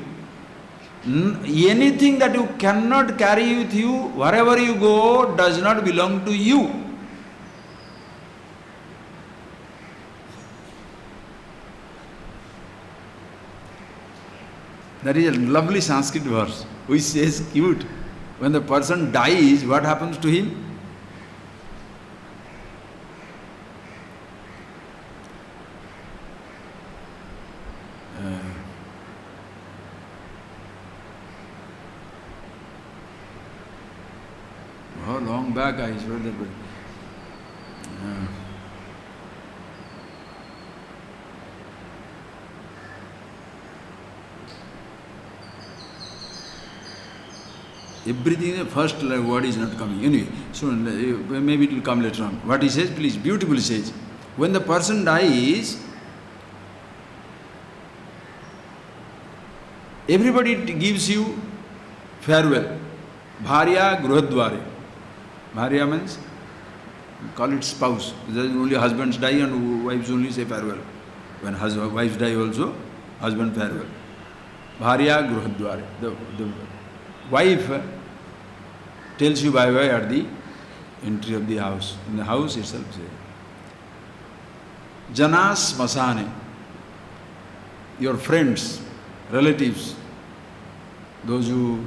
Anything that you cannot carry with you, wherever you go, does not belong to you. There is a lovely Sanskrit verse which says, cute, when the person dies, what happens to him? Long back I read that, but everything, the first word is not coming. Anyway, so maybe it will come later on. What he says, please, beautifully says, when the person dies, everybody gives you farewell. Bharya gruhadware. Bharya means, call it spouse. Only husbands die and wives only say farewell. When wives die also, husband farewell. Bharya gruhadware. The wife tells you bye-bye at the entry of the house. In the house itself, say, Janas masane. Your friends, relatives, those who,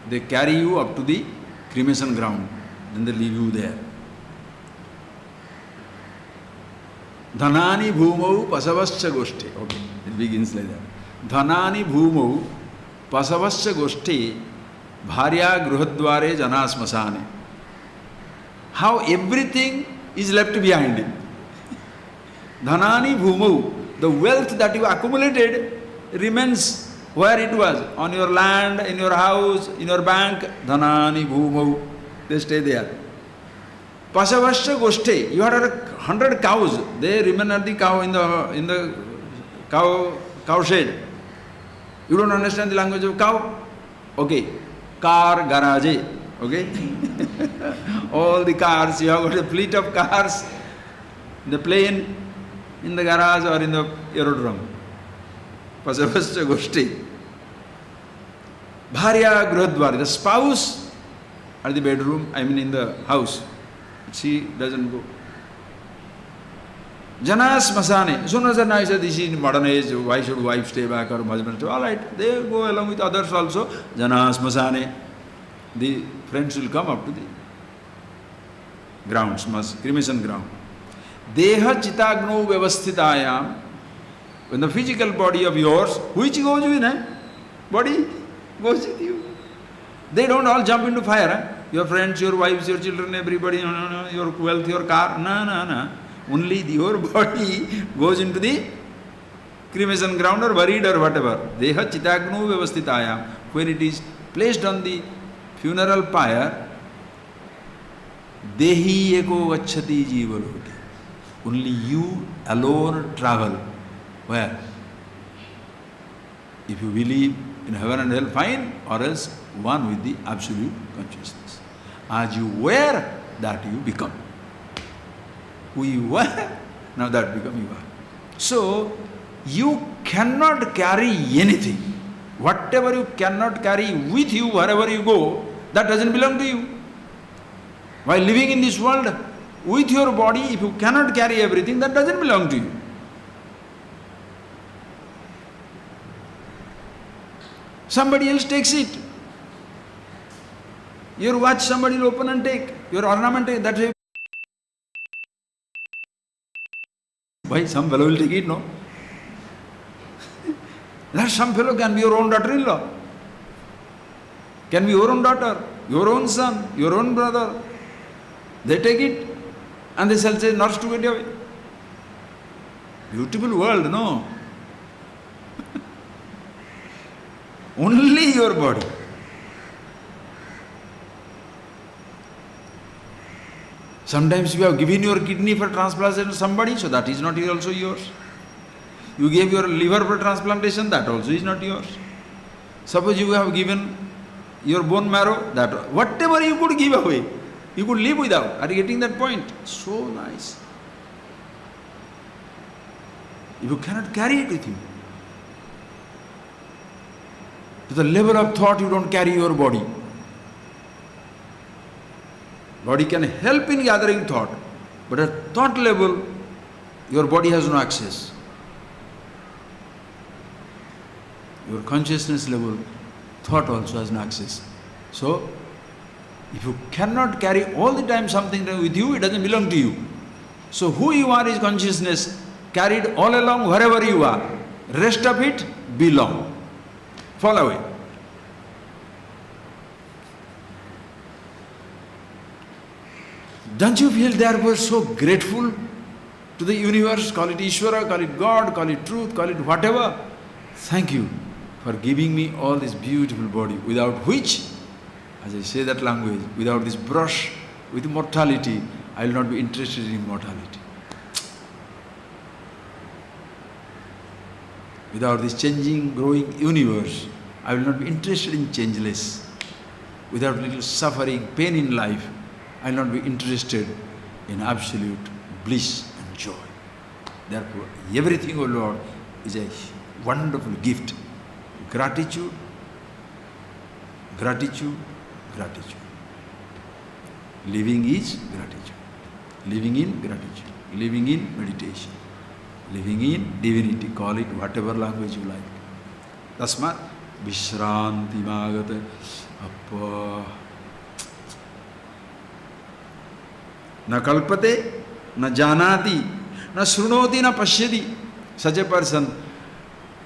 they carry you up to the cremation ground, then they leave you there. Dhanani bhumau pasavascha goshte. Okay, it begins like that. Dhanani bhumau pasavascha goshte bharya gruhadware jana smasane. How everything is left behind. Dhanani bhumau, the wealth that you accumulated remains where it was, on your land, in your house, in your bank. Dhanani bhumau, they stay there. Pasavascha goshte, you had 100 cows, they remain at the cow in the cow shed. You don't understand the language of cow? Okay, car garage. Okay, all the cars, you have got a fleet of cars, the plane in the garage or in the aerodrome. Pasavascha goshte. Bharya gruhadwar, the spouse at the bedroom, I mean in the house, she doesn't go. Jana smasane, as soon as I said this is in modern age, why should wife stay back or husband stay? Alright, they go along with others also. Jana smasane, the friends will come up to the grounds, cremation ground. Deha chitagno vyavasthitayam, when the physical body of yours, which goes with body goes with you. They don't all jump into fire. Your friends, your wives, your children, everybody, no, your wealth, your car, no. Only your body goes into the cremation ground or buried or whatever. Deha chitagno vyavasthitayam. When it is placed on the funeral pyre, dehi eko gacchati jivaloti. Only you alone travel. Where? If you believe in heaven and hell, fine, or else one with the absolute consciousness. As you were, that you become. Who you were, now that become you are. So, you cannot carry anything. Whatever you cannot carry with you wherever you go, that doesn't belong to you. While living in this world, with your body, if you cannot carry everything, that doesn't belong to you. Somebody else takes it. Your watch somebody will open and take. Your ornament, that's why. Why? Some fellow will take it, no? That some fellow can be your own daughter-in-law. Can be your own daughter, your own son, your own brother. They take it and they shall say, not to get away. Beautiful world, no? Only your body. Sometimes you have given your kidney for transplantation to somebody, so that is not also yours. You gave your liver for transplantation, that also is not yours. Suppose you have given your bone marrow, that whatever you could give away, you could live without. Are you getting that point? So nice. If you cannot carry it with you, to the level of thought you don't carry your body. Body can help in gathering thought, but at thought level, your body has no access. Your consciousness level, thought also has no access. So, if you cannot carry all the time something with you, it doesn't belong to you. So, who you are is consciousness, carried all along wherever you are. Rest of it belong. Fall away. Don't you feel therefore so grateful to the universe? Call it Ishvara, call it God, call it truth, call it whatever. Thank you for giving me all this beautiful body, without which, as I say that language, without this brush with mortality, I will not be interested in mortality. Without this changing, growing universe, I will not be interested in changeless. Without little suffering, pain in life, I will not be interested in absolute bliss and joy. Therefore, everything, O Lord, is a wonderful gift. Gratitude, gratitude, gratitude. Living is gratitude. Living in gratitude. Living in meditation. Living in divinity. Call it whatever language you like. Tasmat Vishranti Magata. Appa. Na kalpate, na janati, na srunoti, na pashyati. Such a person,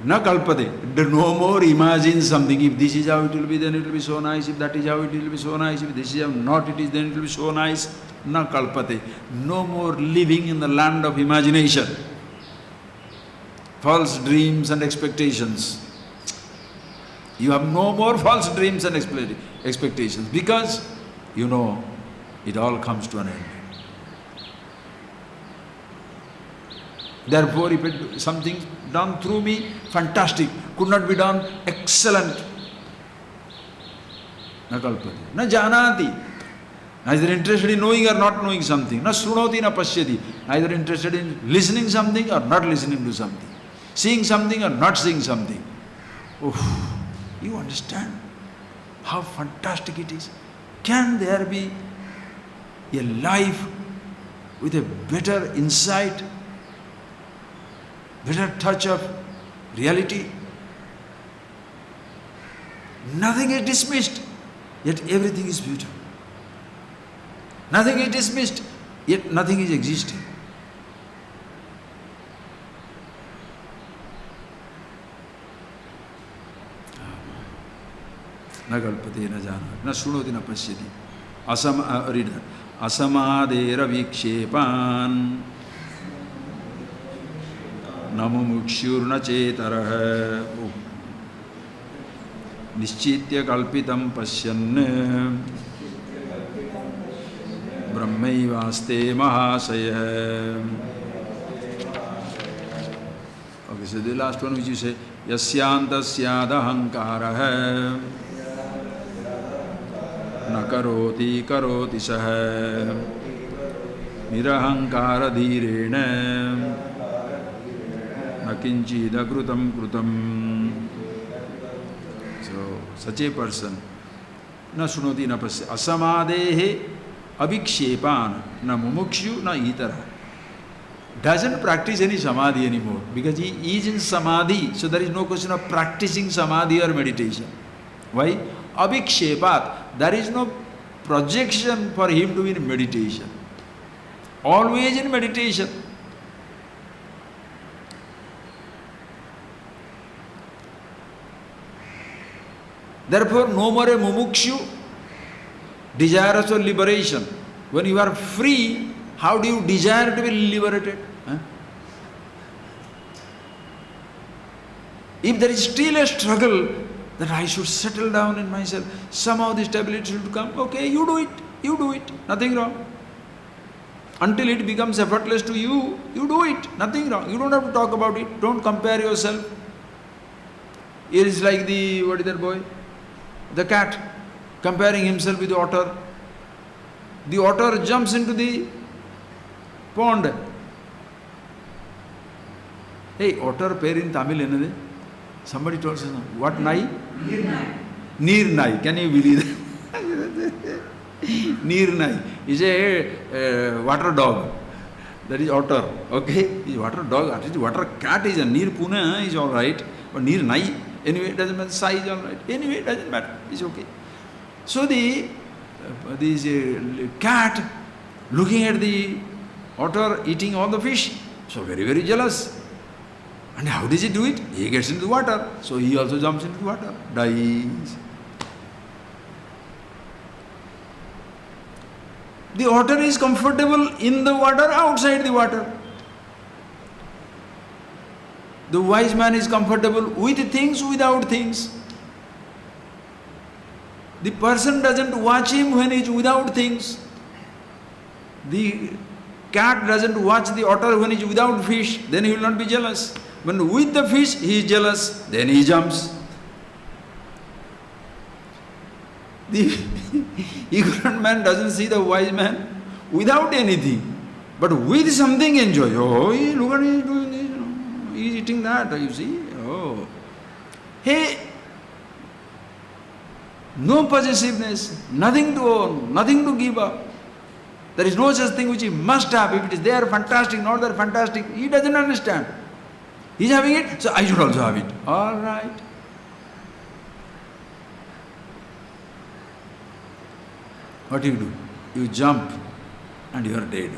na kalpate, no more imagine something. If this is how it will be, then it will be so nice. If that is how it will be so nice. If this is how not it is, then it will be so nice. Na kalpate. No more living in the land of imagination. False dreams and expectations. You have no more false dreams and expectations, because you know it all comes to an end. Therefore, if something done through me, fantastic. Could not be done, excellent. Na kalpati, na janati. Neither interested in knowing or not knowing something. Na srunoti, na pashyati. Neither interested in listening something or not listening to something. Seeing something or not seeing something. Oof. You understand how fantastic it is? Can there be a life with a better insight, better touch of reality? Nothing is dismissed, yet everything is beautiful. Nothing is dismissed, yet nothing is existing. Na kalpate, na janati, na srunoti, na pashyati. Asamadera vikshepan namumukshur na cetaraha nischitya kalpitam pasyan brahmaivaste mahasaya. Okay, so the last one which you say, yasyantasyadahankaraha na karoti karoti saha nirahankara dhirena na kinchida krutam krutam. So, such a person, na sunoti na pasya, asamadehe avikshepan na mumukshu na itara. Doesn't practice any samadhi anymore, because he is in samadhi, so there is no question of practicing samadhi or meditation. Why? Avikshepat. There is no projection for him to be in meditation. Always in meditation. Therefore, no more a mumukshu, desirous of liberation. When you are free, how do you desire to be liberated? Huh? If there is still a struggle that I should settle down in myself, somehow the stability should come, okay, you do it, nothing wrong. Until it becomes effortless to you, you do it, nothing wrong. You don't have to talk about it, don't compare yourself. It is like the, what is that boy? The cat, comparing himself with the otter. The otter jumps into the pond. Hey, otter pair in Tamil enade? Somebody told us, what nai? Neer nai. Can you believe that? Neer nai is a water dog. That is otter. Okay? Is water dog. At least water cat is a neer pune is all right. But neer nai, anyway, it doesn't matter. Size all right. Anyway, it doesn't matter. It's okay. So this cat looking at the otter eating all the fish, so very, very jealous. And how does he do it? He gets into the water, so he also jumps into the water, dies. The otter is comfortable in the water, outside the water. The wise man is comfortable with things, without things. The person doesn't watch him when he is without things. The cat doesn't watch the otter when he is without fish, then he will not be jealous. When with the fish he is jealous, then he jumps. The ignorant man doesn't see the wise man without anything, but with something enjoy. Oh, look at him doing this, he is eating that, you see. Oh, hey, no possessiveness, nothing to own, nothing to give up. There is no such thing which he must have. If it is there, fantastic, not there, fantastic. He doesn't understand. He is having it, so I should also have it. All right. what do? You jump and you are dead.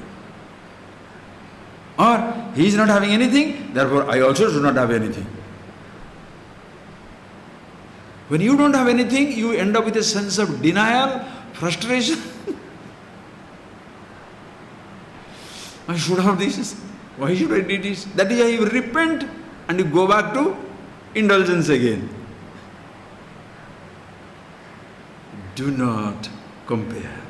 Or he is not having anything, therefore I also do not have anything. When you don't have anything, you end up with a sense of denial, frustration. I should have this. Why should I do this? That is why you repent and you go back to indulgence again. Do not compare.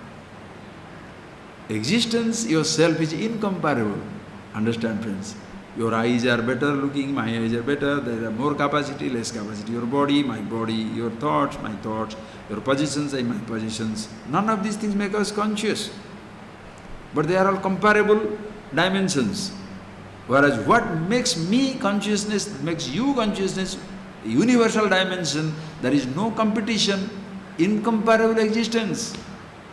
Existence yourself is incomparable. Understand, friends? Your eyes are better looking, my eyes are better, there are more capacity, less capacity. Your body, my body, your thoughts, my thoughts, your positions and my positions. None of these things make us conscious. But they are all comparable dimensions. Whereas what makes me consciousness, makes you consciousness, universal dimension, there is no competition, incomparable existence.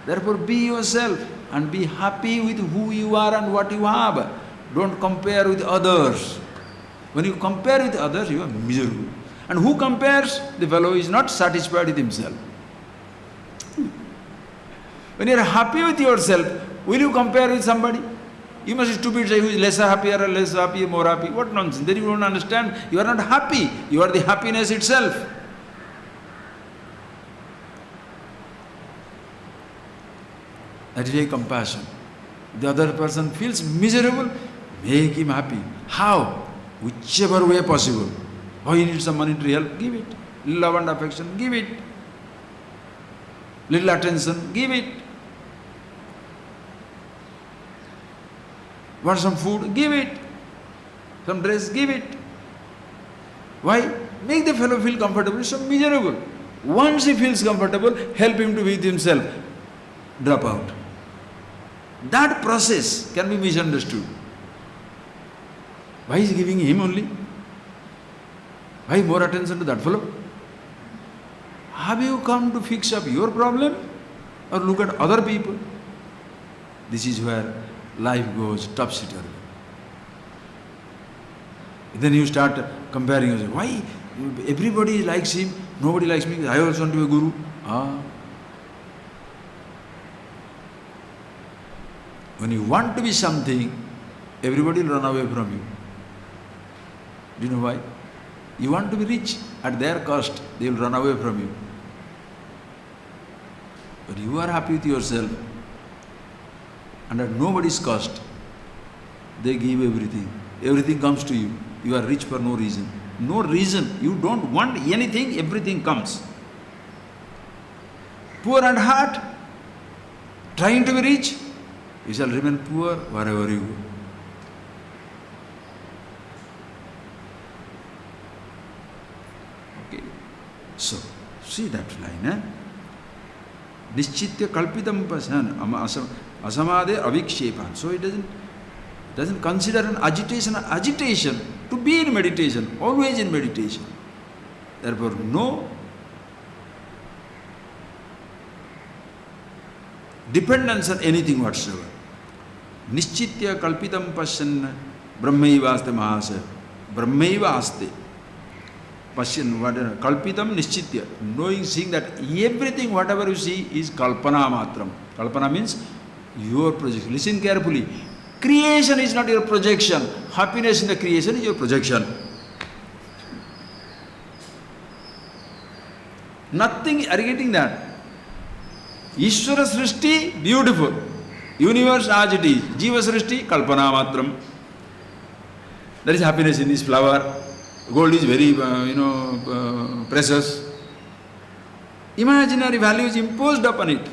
Therefore be yourself and be happy with who you are and what you have. Don't compare with others. When you compare with others, you are miserable. And who compares? The fellow is not satisfied with himself. When you are happy with yourself, will you compare with somebody? You must be stupid, say who is less happy or less happy, more happy. What nonsense. Then you don't understand. You are not happy. You are the happiness itself. That is a compassion. The other person feels miserable, make him happy. How? Whichever way possible. Oh, you need some money to help? Give it. Love and affection? Give it. Little attention? Give it. Want some food? Give it. Some dress? Give it. Why? Make the fellow feel comfortable. He's so miserable. Once he feels comfortable, help him to be with himself. Drop out. That process can be misunderstood. Why is he giving him only? Why more attention to that fellow? Have you come to fix up your problem or look at other people? This is where life goes topsy-turvy. Then you start comparing yourself. Why everybody likes him, nobody likes me? I also want to be a guru. When you want to be something, everybody will run away from you. Do you know why? You want to be rich, at their cost, they will run away from you. But you are happy with yourself, and at nobody's cost, they give everything. Everything comes to you. You are rich for no reason. No reason. You don't want anything, everything comes. Poor at heart, trying to be rich, you shall remain poor wherever you go. Okay. So, see that line, Nischitya kalpitam pasan asamade avikshepan. So it doesn't consider an agitation to be in meditation, always in meditation. Therefore, no dependence on anything whatsoever. Nischitya kalpitam pasyan brahmaiva aste mahasaya. Brahmaiva aste. Pasyan, kalpitam nischitya. Knowing, seeing that everything, whatever you see, is kalpana matram. Kalpana means your projection. Listen carefully. Creation is not your projection. Happiness in the creation is your projection. Nothing, are you getting that? Ishvara Srishti, beautiful. Universe as it is. Jiva Srishti, Kalpana Matram. There is happiness in this flower. Gold is very, precious. Imaginary values imposed upon it.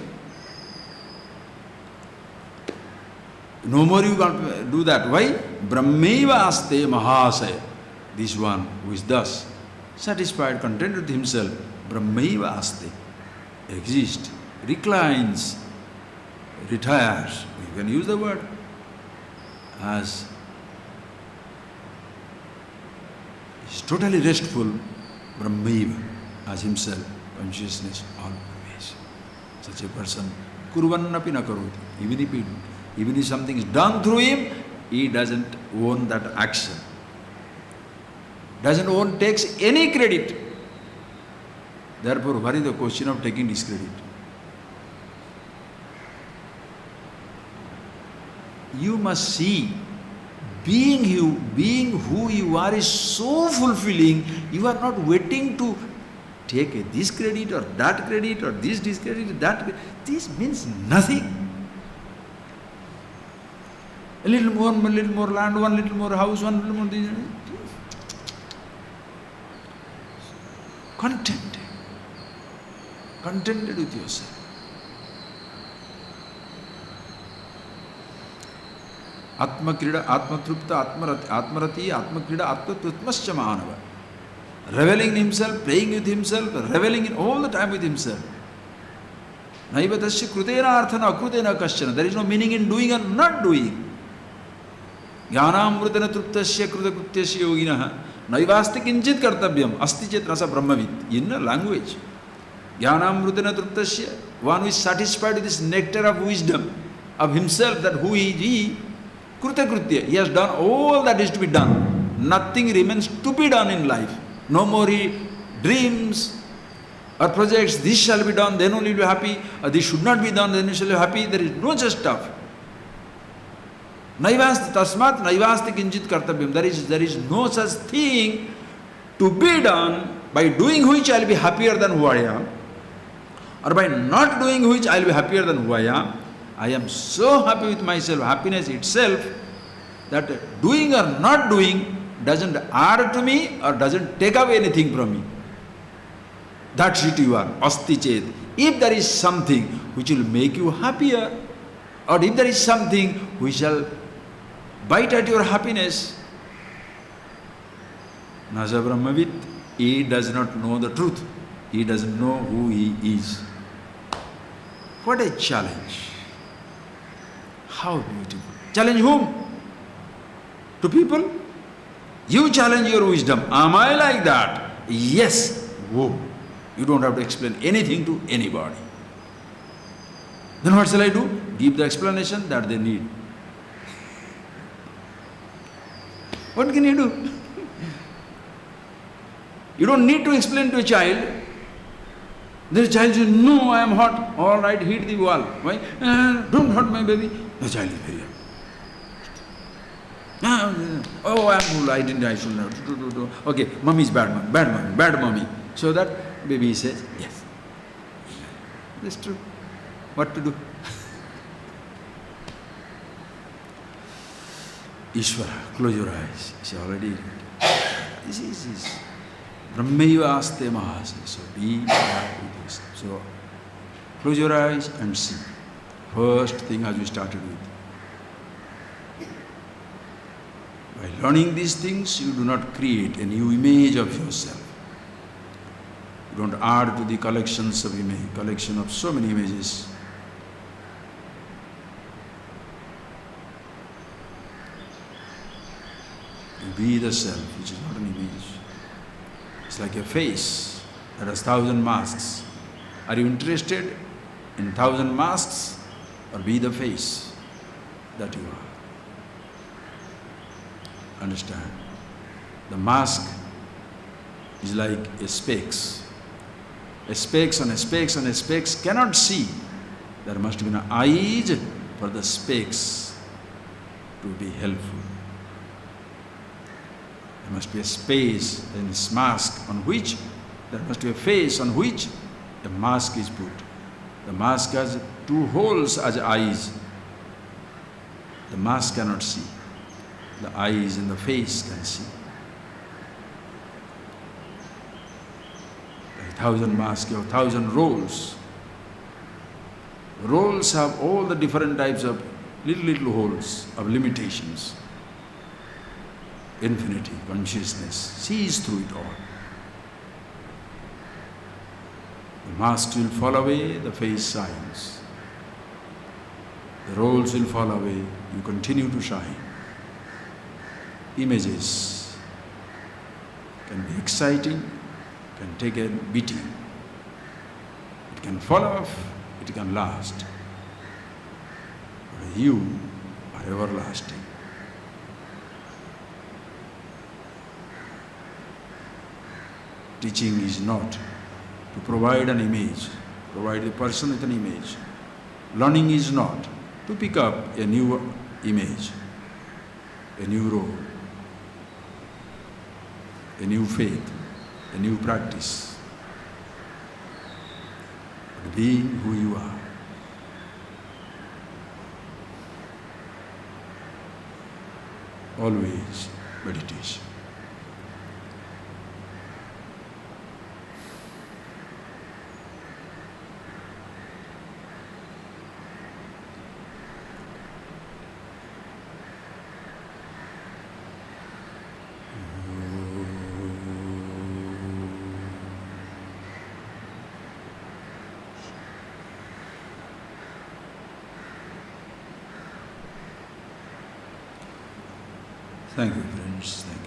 No more you can't do that. Why? Brahmaiva aste mahasaya. This one who is thus satisfied, content with himself, Brahmaiva aste, exists, reclines, retires. You can use the word as is totally restful, Brahmaiva, as himself, consciousness always. Such a person, kurvannapi na karoti, even if something is done through him, he doesn't own that action. Takes any credit. Therefore, what is the question of taking discredit? you must see, being who you are is so fulfilling, you are not waiting to take this credit or that credit or this discredit, that credit. This means nothing. A little more land, one little more house, one little more this. Contented with yourself. Atmakrida, Atmatrupta, Atmarati, Atmakrida, Atmatrutmascha Manava. Reveling in himself, playing with himself, reveling in all the time with himself. Naivatasya krutena arthana akrutena kaschana. There is no meaning in doing and not doing. Jnanamrutena truptasya krutakrutyasya yoginaha. Naivasti kinchit kartavyam. Asti chet rasa brahmavit. In a language. Jnanamrutena truptasya. One who is satisfied with this nectar of wisdom of himself, that who is he, krutakritya. He has done all that is to be done. Nothing remains to be done in life. No more he dreams or projects, this shall be done, then only you will be happy, or this should not be done, then you shall be happy. There is no such stuff. Naivasti tasmat naivasti kinchit kartavyam. There is no such thing to be done by doing which I will be happier than who I am, or by not doing which I will be happier than who I am. I am so happy with myself, happiness itself, that doing or not doing doesn't add to me or doesn't take away anything from me. That's it you are, asti chet. If there is something which will make you happier, or if there is something which shall bite at your happiness, Naja Brahmavit, he does not know the truth. He doesn't know who he is. What a challenge. How beautiful. Challenge whom? To people? You challenge your wisdom. Am I like that? Yes. Whoa. You don't have to explain anything to anybody. Then what shall I do? Give the explanation that they need. What can you do? You don't need to explain to a child. The child says, no, I am hot. All right, hit the wall. Why? Don't hurt my baby. The child is very happy. Oh, I am full. I should not. Okay, mommy is bad mommy, bad mommy. So that baby says, yes. That's true. What to do? Ishvara, close your eyes. She already read. This is Brahmaiva aste mahase. So be like this. So close your eyes and see. First thing as we started with. By learning these things, you do not create a new image of yourself. You don't add to the collections of image, collection of so many images. You be the self, which is not an image. It's like a face that has 1,000 masks. Are you interested in 1,000 masks, or be the face that you are? Understand? The mask is like a specs. A specs on a specs on a specs cannot see. There must be an eyes for the specs to be helpful. There must be a space in this mask on which, there must be a face on which the mask is put. The mask has 2 holes as eyes. The mask cannot see. The eyes and the face can see. Like 1,000 masks, you have 1,000 roles. The roles have all the different types of little holes of limitations. Infinity, consciousness sees through it all. The masks will fall away, the face shines. The roles will fall away, you continue to shine. Images can be exciting, can take a beating. It can fall off, it can last. But you are everlasting. Teaching is not to provide an image, provide the person with an image. Learning is not to pick up a new image, a new role, a new faith, a new practice. But being who you are. Always meditation. Thank you, friends. Thank you.